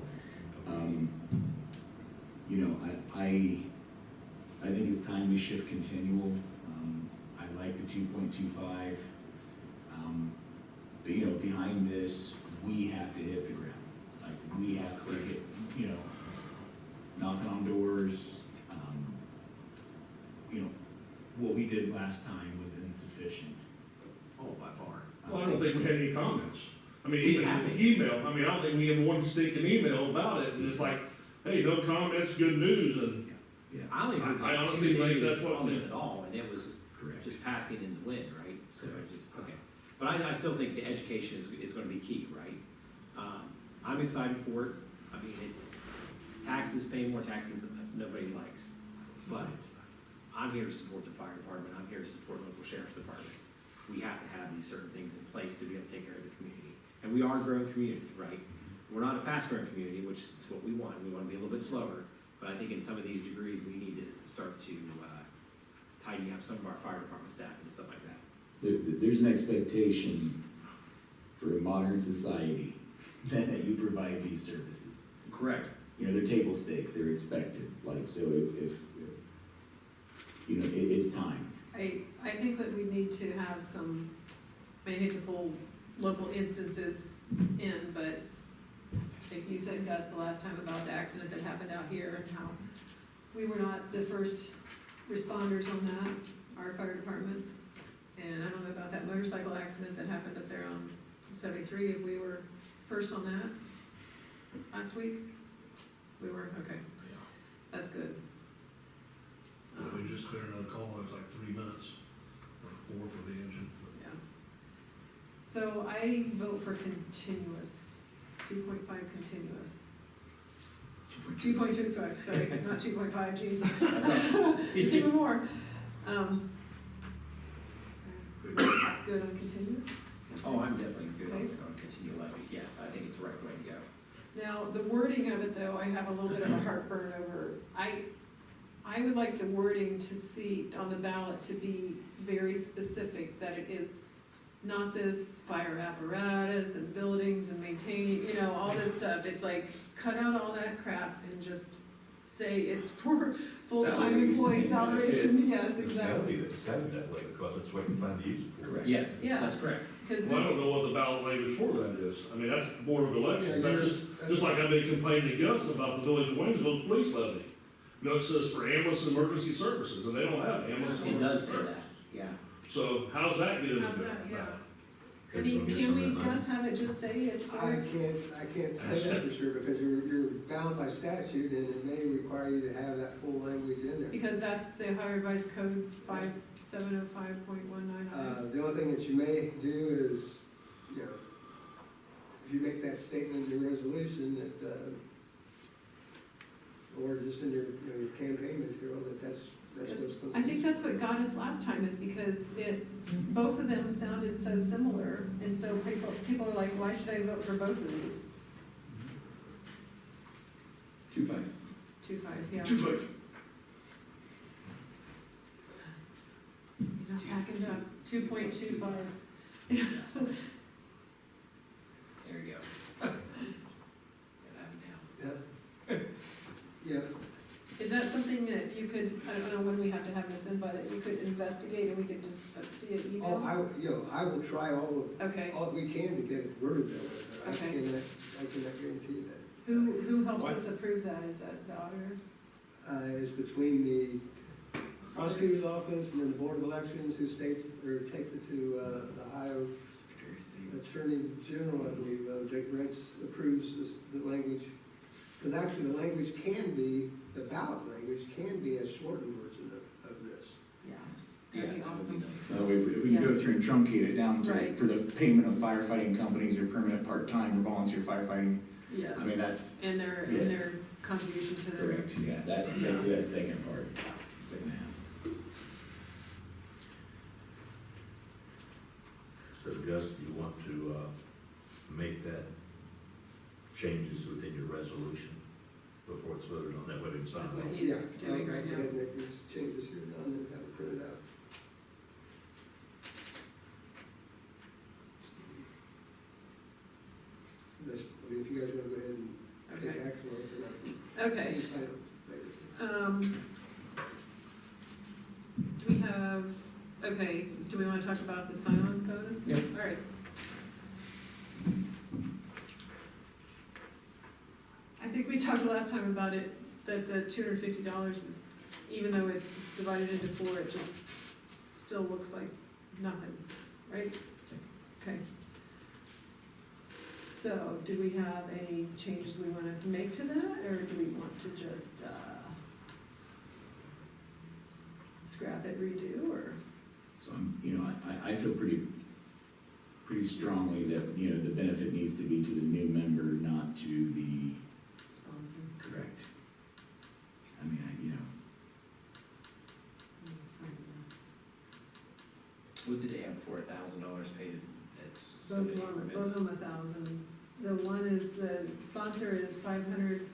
you know, I think it's time we shift continual. I like the 2.25. But you know, behind this, we have to hit the ground. Like, we have to get, you know, knocking on doors. You know, what we did last time was insufficient. Oh, by far. Well, I don't think we had any comments. I mean, We even haven't. in the email, I mean, I don't think we have one stinking email about it, and it's like, hey, no comments, good news, and Yeah, I only heard I like honestly two think negative that's what- comments at all, and it was Correct. just passing in the wind, right? So I just, okay. But I still think the education is gonna be key, right? I'm excited for it. I mean, it's taxes, paying more taxes that nobody likes. But I'm here to support the fire department. I'm here to support local sheriff's departments. We have to have these certain things in place to be able to take care of the community. And we are a growing community, right? We're not a fast-growing community, which is what we want. We want to be a little bit slower. But I think in some of these degrees, we need to start to tidy up some of our fire department staff and stuff like that. There's an expectation for a modern society that you provide these services. Correct. You know, they're table stakes, they're expected, like, so if you know, it's time. I think that we need to have some, I hate to pull local instances in, but like you said, Gus, the last time about the accident that happened out here and how we were not the first responders on that, our fire department. And I don't know about that motorcycle accident that happened up there on 73, if we were first on that last week? We were, okay, that's good. we just cleared another call, it was like 3 minutes, like 4 for the engine. Yeah. So I vote for continuous, 2.5 continuous. 2.25, sorry, not 2.5, geez. It's even more. Good on continuous? Oh, I'm definitely good Okay. on continual levy. Yes, I think it's the right way to go. Now, the wording of it, though, I have a little bit of a heartburn over. I would like the wording to see on the ballot to be very specific, that it is not this fire apparatus and buildings and maintaining, you know, all this stuff. It's like, cut out all that crap and just say it's for full-time Salaries employee and salaries. And benefits. yes, It's gotta exactly. be, it's gotta be that way, because it's what you plan to use it for. Correct. Yes, Yeah. that's correct. Because Well, I don't this, know what the ballot language for that is. I mean, that's Board of Elections, Yeah, that's just I've been complaining to Gus about the Village of Waynesville police levy. No, it says for ambulance and emergency services, and they don't have ambulance and It does emergency say services. that, yeah. So how's that getting? How's that, yeah. I Could we mean, get can some we of that money? just have it just say it's for? I can't say that for sure, because you're bound by statute, and it may require you to have that full language in there. Because that's the Ohio Revised Code 5705.199. The only thing that you may do is, you know, if you make that statement in your resolution that, or just in your, you know, your campaign material, that's what's going to. I think that's what got us last time, is because both of them sounded so similar, and so people are like, why should I vote for both of these? 2-5. 2.5, yeah. 2-5. He's not packing up, 2.25. There you go. Gotta have it down. Yeah, Is that something that you could, I don't know when we have to have this in, but that you could investigate and we could just via email? I will try all Okay, we can to get it worded that way, but Okay. I cannot guarantee that. who helps us approve that? Is that the auditor? Is between the prosecutor's office and then the Board of Elections, who takes it to the Ohio Attorney General, I believe, Jake Rentz approves the language. Because actually, the language can be, the ballot language can be a shortened version of this. Yeah, Yeah, that'd be that would awesome. nice. So if we can go Yes. through and truncate it down to, Right. for the payment of firefighting companies or permanent part-time or volunteer firefighting, Yes. I mean, that's And their yes. contribution to their. correct, yeah, that's the second part, second half. So Gus, do you want to, make that changes within your resolution before it's voted on? That way we can sign That's it what off. he's Yeah, doing I'll right go now. ahead and make these changes here now and then have it printed out. If you guys want to go ahead and take Okay. action on it, Okay, then I later. do we have, okay, do we wanna talk about the sign-on bonus? Yep. All right. I think we talked last time about it, that the $250 is, even though it's divided into 4, it just still looks like nothing, right? Okay. So, do we have any changes we wanna make to that, or do we want to just, scrap it, redo, or? So I feel pretty strongly that, the benefit needs to be to the new member, not to the Sponsor. correct. I mean, What did they have before, $1,000 paid? That's so Both many of them, permits. 1,000. The one is, the sponsor is 500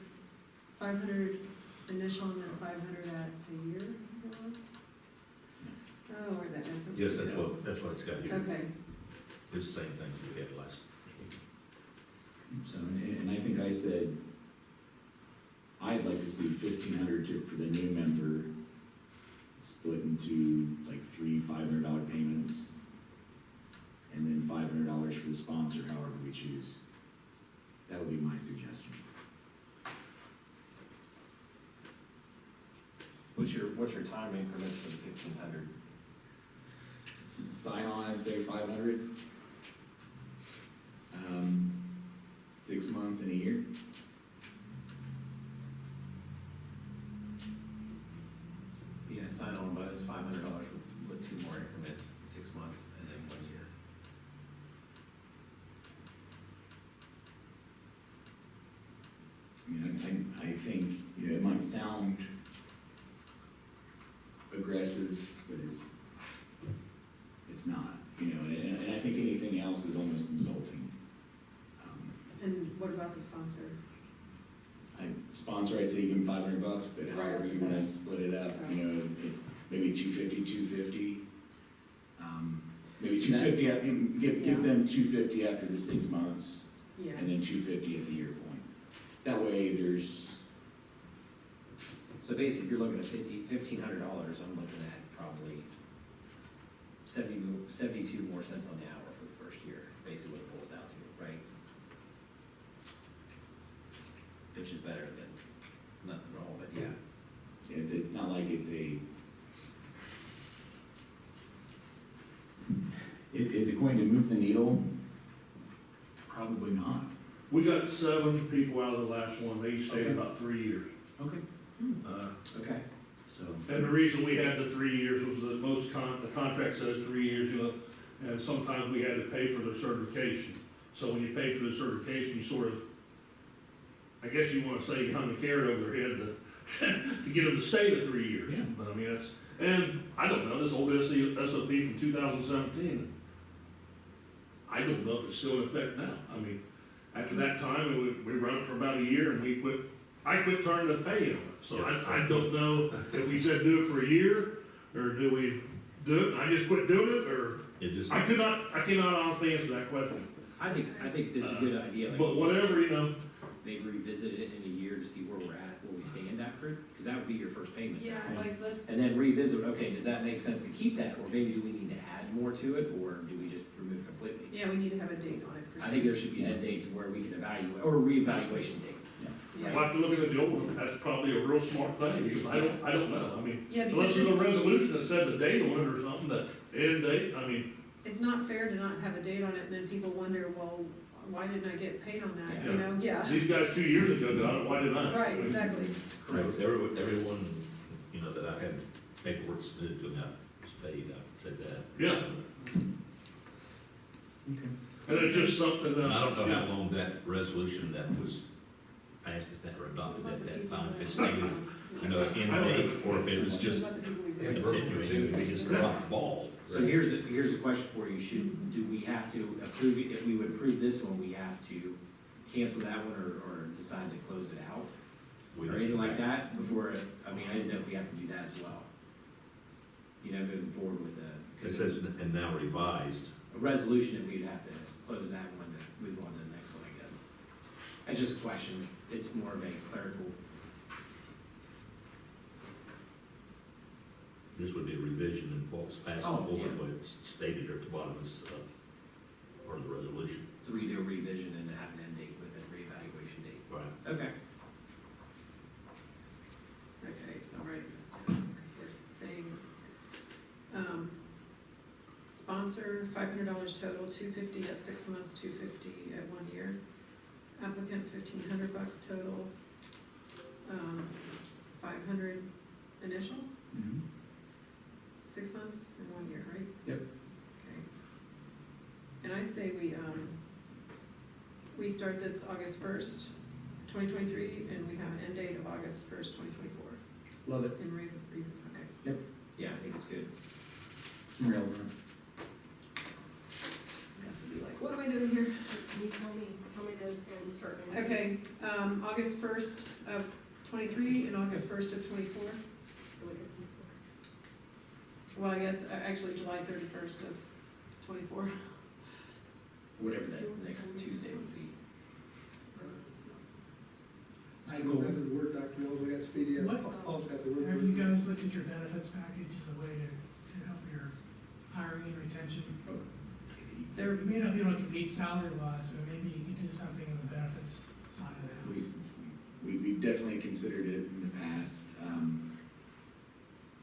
initial and then 500 at a year, I think it was. Oh, where'd that go? Yes, that's what it's got here. Okay, It's the same thing we had last meeting. so, and I think I said, I'd like to see 1,500 for the new member, split into like 3 $500 payments, and then $500 for the sponsor, however we choose. That would be my suggestion. What's your time increments for the 1,500? Sign on, I'd say 500. 6 months and a year. Yeah, sign on bonus, $500 with 2 more increments, 6 months, and then 1 year. I think, it might sound aggressive, but it's not, and I think anything else is almost insulting. and what about the sponsor? Sponsor, I'd say even $500, but however you wanna split it up, maybe 250. Maybe So that- 250, give them 250 after the 6 months, Yeah, and then 250 at the year point. That way there's, So basically, if you're looking at $1,500, I'm looking at probably 72 more cents on the hour for the first year, basically what it boils down to, right? Which is better than nothing at all, but yeah. not like it's a. Is it going to move the needle? Probably not. We got 7 people out of the last one, they each stayed about 3 years. Okay. Okay. So. And the reason we had the 3 years was that the contract says 3 years, you know, and sometimes we had to pay for their certification. So when you pay for the certification, you sort of, I guess you wanna say you hung a carrot over their head to get them to stay the 3 years. Yeah. But I mean, that's, and I don't know, this old SOP from 2017, I don't know if it's still in effect now. I mean, after that time, we run it for about a year and I quit turning the pay on it. So I don't know if we said do it for a year, or do we do it, and I just quit doing it, or, I cannot honestly answer that question. I think that's a good idea. Like, But whatever, you know, maybe revisit it in a year to see where we're at, where we stand after, because that would be your first payment. Yeah, like, let's, And then revisit, okay, does that make sense to keep that, or maybe do we need to add more to it, or do we just remove completely? yeah, we need to have a date on it for sure. I think there should be a date to where we can evaluate, or a reevaluation date. Yeah. I'll have to look at the old one, that's probably a real smart thing, because I don't know, I mean, Yeah, unless because there's a resolution that said the date on it or something, the end date, I mean, it's not fair to not have a date on it, and then people wonder, well, why didn't I get paid on that, Yeah. you know, yeah. these guys 2 years ago got it, why didn't I? Right, exactly. Everyone, you know, that I had paperwork submitted to now was paid, I would say that. Yeah. And it's just something that. And I don't know how long that resolution that was passed at that, or adopted at that time, if it stated, you know, end date, or if it was just continuing, we just dropped the ball. So here's a question for you, do we have to approve, if we would approve this one, we have to cancel that one, or decide to close it out? We Or don't anything do like that. that before, I mean, I didn't know if we have to do that as well. You know, moving forward with the. It says, and now revised. A resolution that we'd have to close that one to move on to the next one, I guess. That's just a question, it's more of a clerical. This would be a revision in what was passed Oh, before, yeah. what it's stated at the bottom is, part of the resolution. So we do a revision and have an end date with a reevaluation date. Right. Okay. Okay, so I'm writing this down, because we're saying, sponsor, $500 total, $250 at 6 months, $250 at 1 year. Applicant, $1,500 total, 500 initial, Mhm. 6 months and 1 year, right? Yep. Okay. And I say we start this August 1st, 2023, and we have an end date of August 1st, 2024. Love it. And okay. Yeah, I think it's good. Some real room. Guess it'd be like, what am I doing here? Can you tell me those and start? and- Okay, August 1st of 23 and August 1st of 24. Well, I guess, actually, July 31st of 24. Whatever that next Tuesday would be. I don't have the Word document, we got Speedy, Paul's got the Word. Have you guys looked at your benefits package as a way to help your hiring and retention? There, You may not be able to compete salary wise, but maybe you could do something on the benefits side of the house. We've definitely considered it in the past,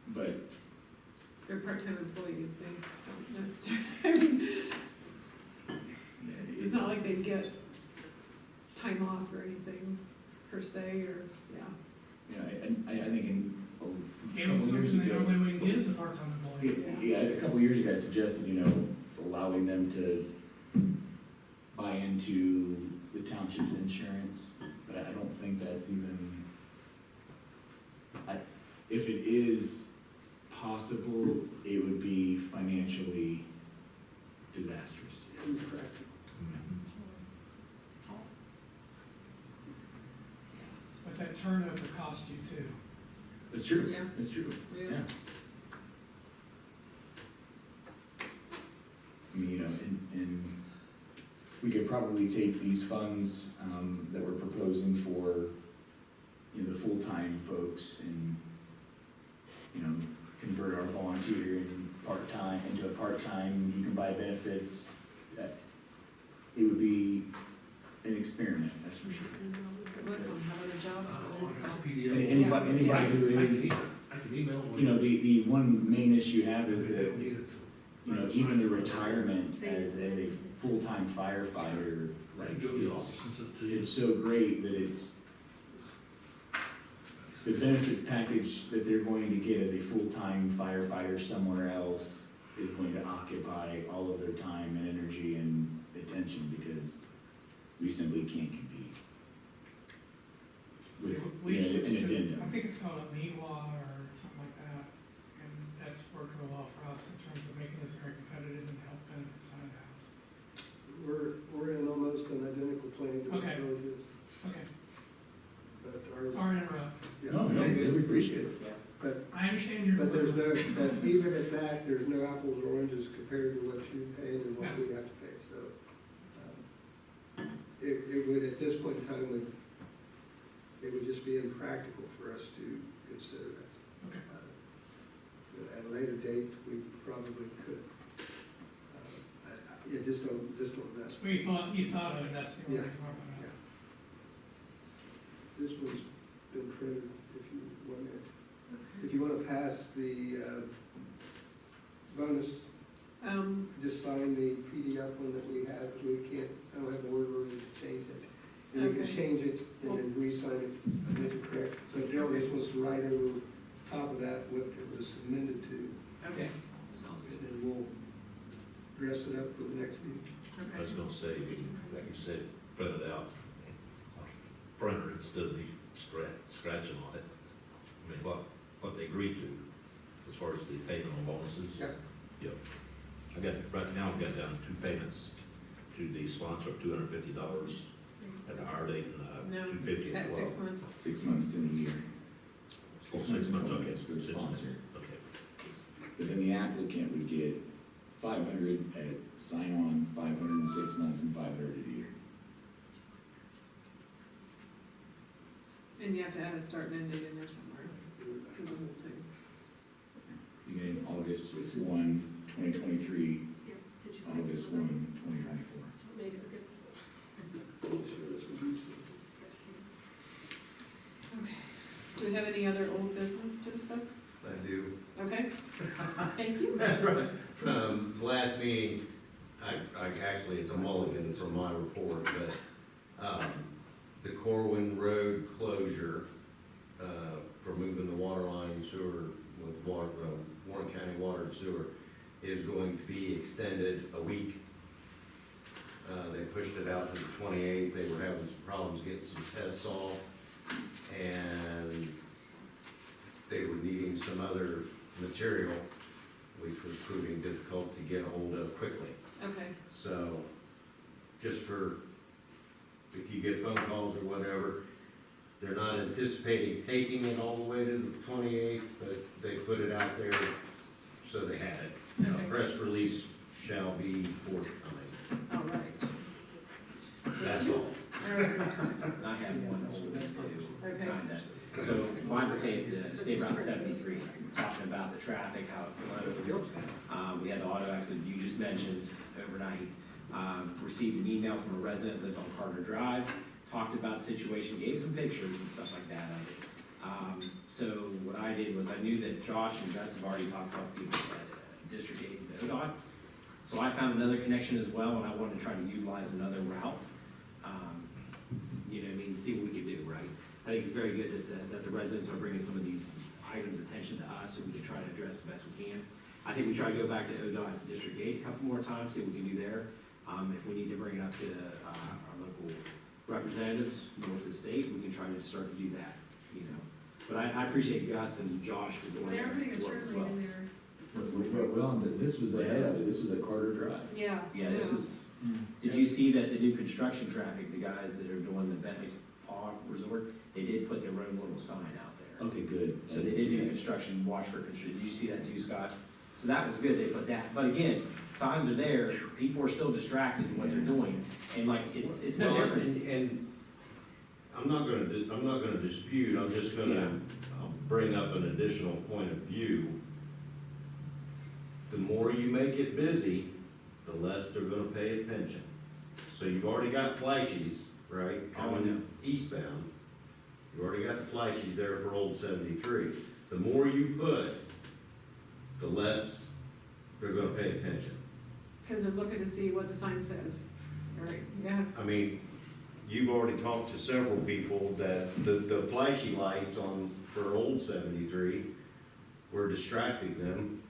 but they're part-time employees, they don't necessarily, yeah, it's not like they get time off or anything per se, or, yeah. Yeah, I think in a Give them couple years something they ago. normally wouldn't get as a part-time employee. Yeah, a couple years ago, I suggested, allowing them to buy into the township's insurance, but I don't think that's even, if it is possible, it would be financially disastrous. Correct. But that turnover costs you too. It's true, Yeah. it's true, Yeah. yeah. I mean, and we could probably take these funds, that we're proposing for, the full-time folks and, convert our volunteer and part-time into a part-time, you can buy benefits. It would be an experiment, that's for sure. It was on some other jobs, but Anybody who is, I can email. You know, the one main issue you have is If that, they need it. you know, even the retirement as a full-time firefighter, like, Go to the it's, office and sit to you. it's so great that it's, the benefits package that they're going to get as a full-time firefighter somewhere else is going to occupy all of their time and energy and attention, because we simply can't compete with, We you know, switched an to, addendum. I think it's called a MELONE or something like that, and that's worked real well for us in terms of making us very competitive and health benefits side of the house. We're in almost an identical plan to what Okay. the village is, Okay, but our. sorry to interrupt. yes. No, we appreciate it. But, I understand your. but there's no, but even at that, there's no apples or oranges compared to what you pay and what we have to pay, so. It would, at this point in time, it would just be impractical for us to consider that. Okay. At a later date, we probably could. Yeah, just don't know. Well, you thought of it, that's the only Yeah. reason why I'm talking about it. This one's been printed, if you want to pass the bonus, just sign the PDF one that we have, we can't, I don't have the word ready to change it. And you can Okay. change it and then re-sign it and make it correct. So Darryl just wants to write over top of that what it was amended to, Okay, Sounds good. and then we'll dress it up for the next meeting. I was gonna say, like you said, print it out, printer instead of the scratching on it. I mean, what they agreed to, as far as the payment on bonuses. Yeah. Yep. Right now, I've got down 2 payments to the sponsor of $250 at the higher date and no, $250 at as well. 6 months. 6 months in a year. Oh, 6 months, okay. For the 6 months, sponsor. okay. But then the applicant would get 500 at sign-on, 500 in 6 months, and 500 a year. And you have to add a start and end date in there somewhere to the whole thing. Beginning August 1, 2023, August 1, 2024. Okay. Do we have any other old business to discuss? I do. Okay. Thank you. From last meeting, I actually, it's a mulligan from my report, but, the Corwin Road closure, for moving the water line sewer with Warren County Water and Sewer is going to be extended a week. They pushed it out to the 28th. They were having some problems getting some tests off, and they were needing some other material, which was proving difficult to get a hold of quickly. Okay, So, just for, if you get phone calls or whatever, they're not anticipating taking it all the way to the 28th, but they put it out there, so they had it. Now, Okay. press release shall be forthcoming. all right. That's all. All right. I have one old new, Okay. kinda. So mine pertains to State Route 73, talking about the traffic, how it flows. We had the auto accident you just mentioned overnight. Received an email from a resident that lives on Carter Drive, talked about the situation, gave some pictures and stuff like that of it. So what I did was I knew that Josh and Gus have already talked about people at District 8 and ODOT. So I found another connection as well, and I wanted to try to utilize another route. You know what I mean, see what we can do, right? I think it's very good that the residents are bringing some of these items attention to us, so we can try to address the best we can. I think we try to go back to ODOT District 8 a couple more times, see what we can do there. If we need to bring it up to our local representatives, north of the state, we can try to start to do that, you know. But I appreciate Gus and Josh for doing They're putting a that work as turn well. lane in there. This was ahead of it, this was at Carter Drive. Yeah. Yeah, this is, did you see that the new construction traffic, the guys that are doing the Bentley's Paw Resort, they did put their own little sign out there. Okay, good. So they did do construction, watch for construction. Did you see that too, Scott? So that was good, they put that. But again, signs are there, people are still distracted in what they're doing. And like, it's no Well, difference. and I'm not gonna dispute, I'm just gonna bring up an additional point of view. The more you make it busy, the less they're gonna pay attention. So you've already got flashies, right, coming eastbound. You've already got the flashies there for Old 73. the more you put, the less they're gonna pay attention. Because they're looking to see what the sign says. All right, yeah, I mean, you've already talked to several people that the flashy lights on, for old 73 were distracting them.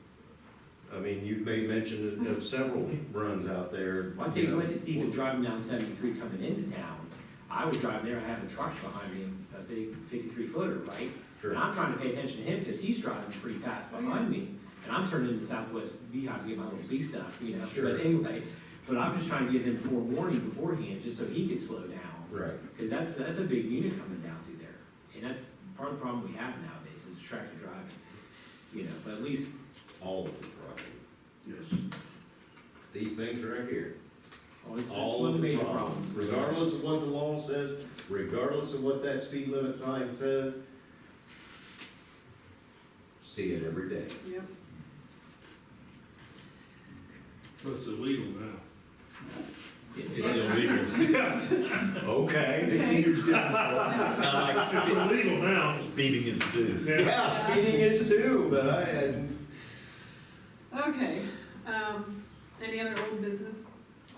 I mean, you've made mention of several runs out there. Well, I'll tell you what, it's even driving down 73 coming into town. I was driving there, I have a truck behind me, a big 53 footer, right? Sure. And I'm trying to pay attention to him because he's driving pretty fast behind me. And I'm turning into Southwest Beehive to get my little B stuff, you know? Sure. But anyway, but I'm just trying to give him forewarning beforehand, just so he could slow down. Right. Because that's a big unit coming down through there. And that's part of the problem we have nowadays, is distracted driving. You know, but at least, All of the problem. Yes. These things right here. well, it's All one of of the the major problems. problems. Regardless of what the law says, regardless of what that speed limit sign says, see it every day. yep. So it's illegal now. It's It's illegal. Okay. They see your difference. Not like It's illegal now. speeding is due. Yeah, speeding is too, but Okay, any other old business?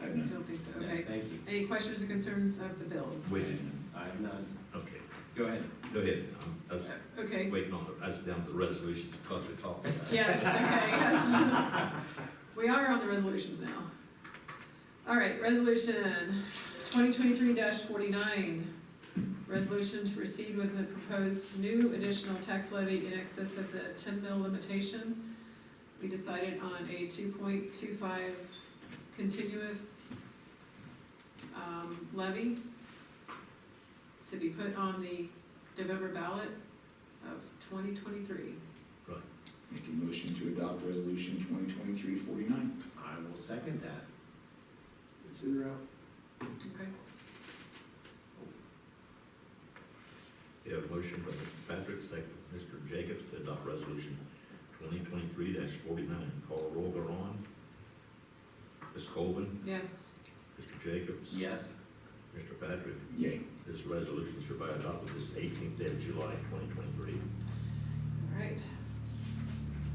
I have none. Don't think so, Yeah, okay. thank you. Any questions or concerns of the bills? Wait, I have none. okay, Go ahead. go ahead. I was Okay, waiting on us down to the resolutions because we're talking about it. yes, okay, yes. We are on the resolutions now. All right, resolution 2023-49. Resolution to proceed with the proposed new additional tax levy in excess of the 10 mil limitation. We decided on a 2.25 continuous levy to be put on the November ballot of 2023. Make a motion to adopt resolution 2023-49. I will second that. It's in route. Okay. We have a motion by Mr. Patrick, second by Mr. Jacobs to adopt resolution 2023-49. Call roll thereon. Ms. Colvin, Yes. Mr. Jacobs, Yes. Mr. Patrick. Yay. This resolution is hereby adopted this 18th day of July, 2023. All right.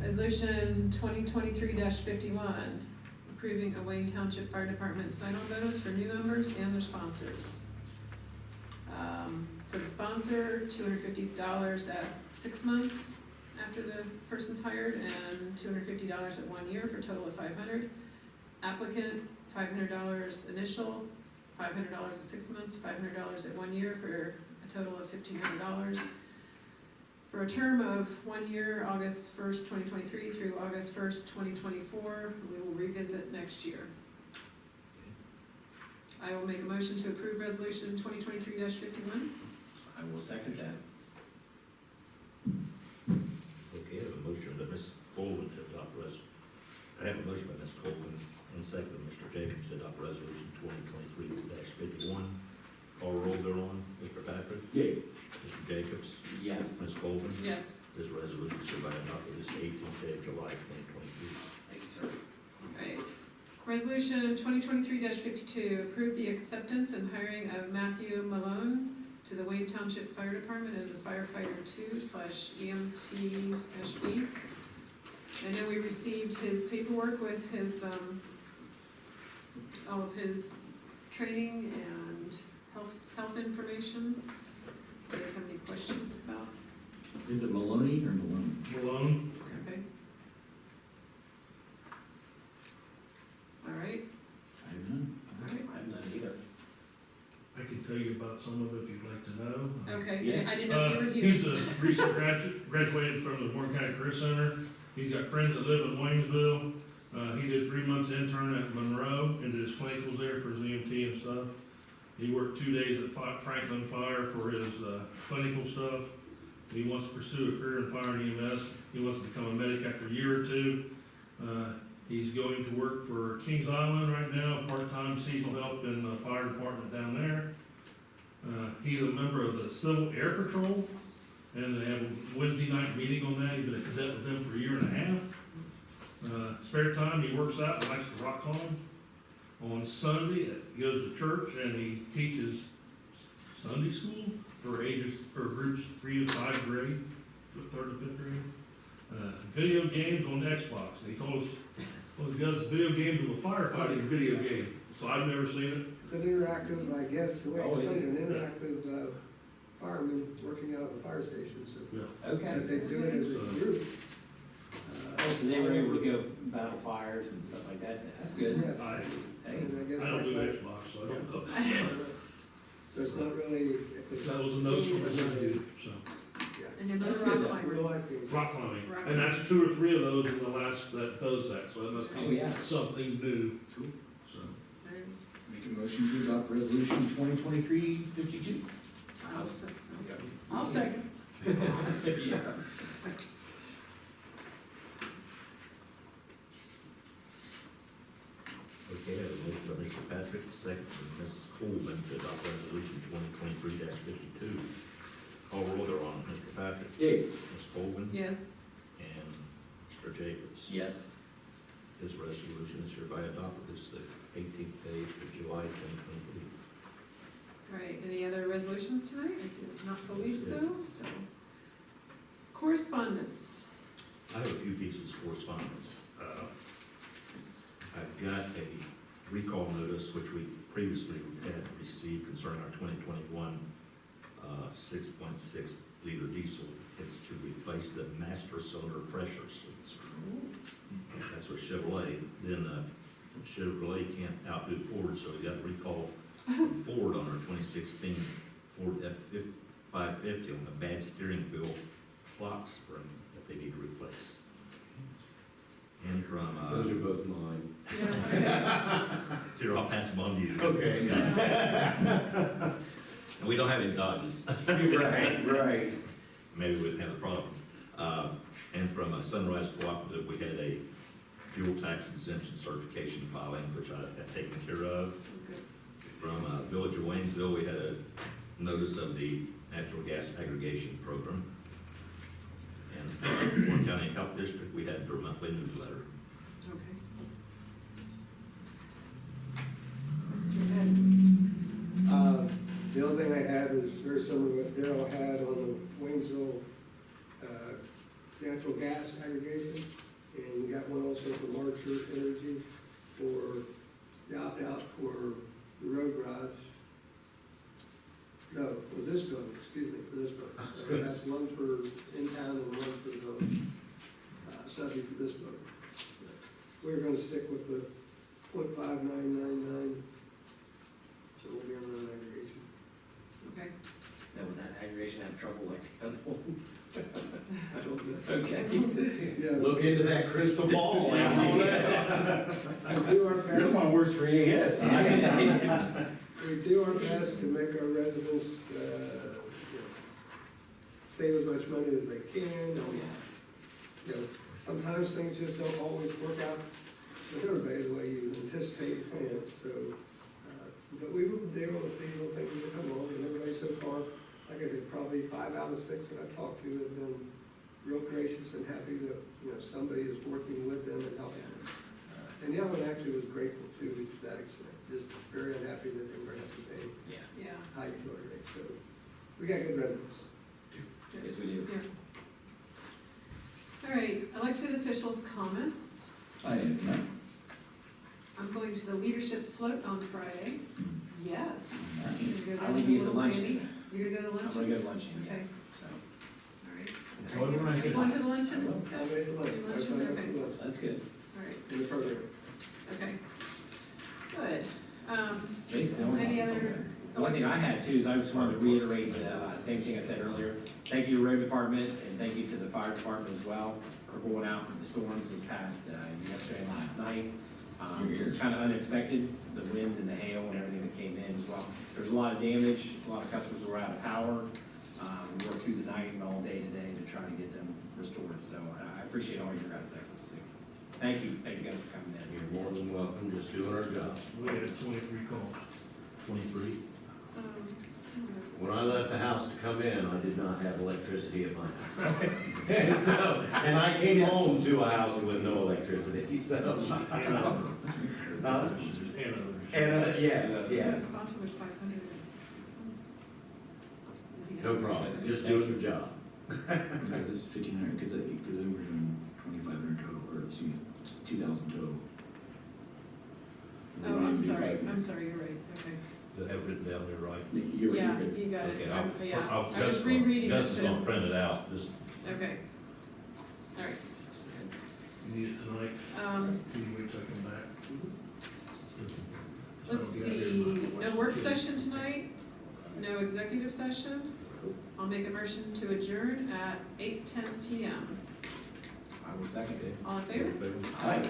Resolution 2023-51, approving a Wayne Township Fire Department sign-on bonus for new members and their sponsors. For the sponsor, $250 at 6 months after the person's hired, and $250 at 1 year for a total of $500. Applicant, $500 initial, $500 at 6 months, $500 at 1 year for a total of $1,500. For a term of 1 year, August 1st, 2023 through August 1st, 2024. We will revisit next year. I will make a motion to approve resolution 2023-51. I will second that. Okay, I have a motion by Ms. Colvin to adopt I have a motion by Ms. Colvin and second by Mr. Jacobs to adopt resolution 2023-51. Call roll thereon. Mr. Patrick, Yay. Mr. Jacobs, Yes. Ms. Colvin. Yes. This resolution is hereby adopted this 18th day of July, 2023. Thank you, sir. Right. Resolution 2023-52, approve the acceptance and hiring of Matthew Melone to the Wayne Township Fire Department as a firefighter 2/EMT-B. I know we received his paperwork with his, all of his training and health information. Do you guys have any questions about? Is it Maloney or Malone? Malone, Okay. All right, I have none. all right. I have none either. I can tell you about some of it if you'd like to know. Okay, Yeah. I didn't know if you were here. He's a recent graduated from the Warren County Career Center. He's got friends that live in Waynesville. He did 3 months intern at Monroe and did his clinicals there for his EMT and stuff. He worked 2 days at Franklin Fire for his clinical stuff. He wants to pursue a career in fire and EMS. He wants to become a medic after a year or two. He's going to work for Kings Island right now, part-time seasonal help in the fire department down there. He's a member of the Civil Air Patrol, and they have a Wednesday night meeting on that. He's been a cadet with them for a year and a half. Spare time, he works out and likes to rock climb. On Sunday, he goes to church and he teaches Sunday school for groups 3 to 5 grade. third or fifth grade. Video games on Xbox, and he told us, well, he does video games of a firefighting video game, so I've never seen it. It's an interactive, I guess, the way Oh, it's is played, an it? interactive fireman working out of the fire station, so. Yeah. Okay. But they do it as a group. Oh, so they were able to go battle fires and stuff like that, that's good. Yes. I, Hey, And I guess I don't do like- Xbox, so I don't know. So it's not really, it's a. That was a note from the dude, so. Yeah. And you're That's another good, rock Real climber. life game. Rock climbing, Rock and that's 2 or 3 of those in the last, that does that, so it must Oh, be yeah. something new. Cool. So, Make a motion to adopt resolution 2023-52. I'll second. yeah. Okay, I have a motion by Mr. Patrick, second from Mrs. Coleman to adopt resolution 2023-52. Call roll thereon, Mr. Patrick. Yay. Ms. Coleman. Yes. And Mr. Jacobs. Yes. This resolution is hereby adopted. This is the 18th day of July 2023. All right, any other resolutions tonight? I do not believe so. Correspondence. I have a few pieces of correspondence. I've got a recall notice, which we previously had received concerning our 2021 6.6 liter diesel. It's to replace the master cylinder pressure sensor. That's what Chevrolet, then Chevrolet can't outdo Ford, so we got a recall from Ford on our 2016 Ford F550 on the bad steering wheel clock spring that they need to replace. And from, Those are both mine. here, I'll pass them on to you. Okay. And we don't have any Dodges. Right. Maybe we wouldn't have the problems. And from Sunrise Cooperative, we had a fuel tax exemption certification filing, which I have taken care of. From Village of Waynesville, we had a notice of the natural gas aggregation program. And from Warren County Health District, we had their monthly newsletter. Okay. Mr. Evans. The only thing I have is very similar to what Darrell had on the Waynesville, natural gas aggregation. And we got one also from Marcher Energy for the opt-out for the road garage. No, for this building, excuse me, for this building. So that's one for in town and one for the, subject for this building. We're gonna stick with the .5999, so we'll be on an aggregation. Okay. Now, would that aggregation have trouble like the other one? I don't know. Okay. Yeah, Look into that crystal ball. we do our You're the best, one who works for EAS. we do our best to make our residents, save as much money as they can. Oh, yeah. You know, sometimes things just don't always work out with everybody the way you anticipate and plan, so, but we will deal with these little things that come along, and everybody so far, like I said, probably 5 out of 6 that I've talked to have been real gracious and happy that, somebody is working with them and helping them. And the other one actually was grateful too, to that extent, just very unhappy that they were going to have to pay Yeah. Yeah. high utility rates, so we got good residents. Yes, we do. Yeah. All right, elected officials' comments. I have none. I'm going to the leadership float on Friday. Yes. You're gonna I go will down be to at the Little luncheon. Candy? You're gonna go to I'm luncheon? gonna go to luncheon, yes, Okay. so, All right. So everyone I Are you said- going to the luncheon? I'll make the lunch. Luncheon, I'll sign up okay. for lunch that's good. All right, in the program. okay. Good. Jason, the only- Any other? The one thing I had too is I just wanted to reiterate the same thing I said earlier. Thank you to road department and thank you to the fire department as well for going out with the storms this past, yesterday and last night. It was kind of unexpected, the wind and the hail and everything that came in as well. There was a lot of damage, a lot of customers were out of power. We worked through the night and all day today to try to get them restored, so I appreciate all your guys' efforts too. Thank you guys for coming in. You're more than welcome, just doing our job. we had 23 calls. 23. When I left the house to come in, I did not have electricity at my house. And I came home to a house with no electricity, so. And others. Yes. Sponsor was 500. No problem, just doing the job. Because it's 1,500, because we were doing 2,500 total, or excuse me, 2,000 total. We Oh, wanted I'm to do sorry, 500. I'm sorry, you're right, okay. Do I have it written down there right? You're Yeah, good. you got it. Okay, Yeah, I'll, I was rereading it. Gus is gonna print it out, just, Okay. All right. You need it tonight, can you wait till I come back? Let's see, no work session tonight, no executive session. I'll make a motion to adjourn at 8:10 PM. I will second it. All in favor? favor? Hi.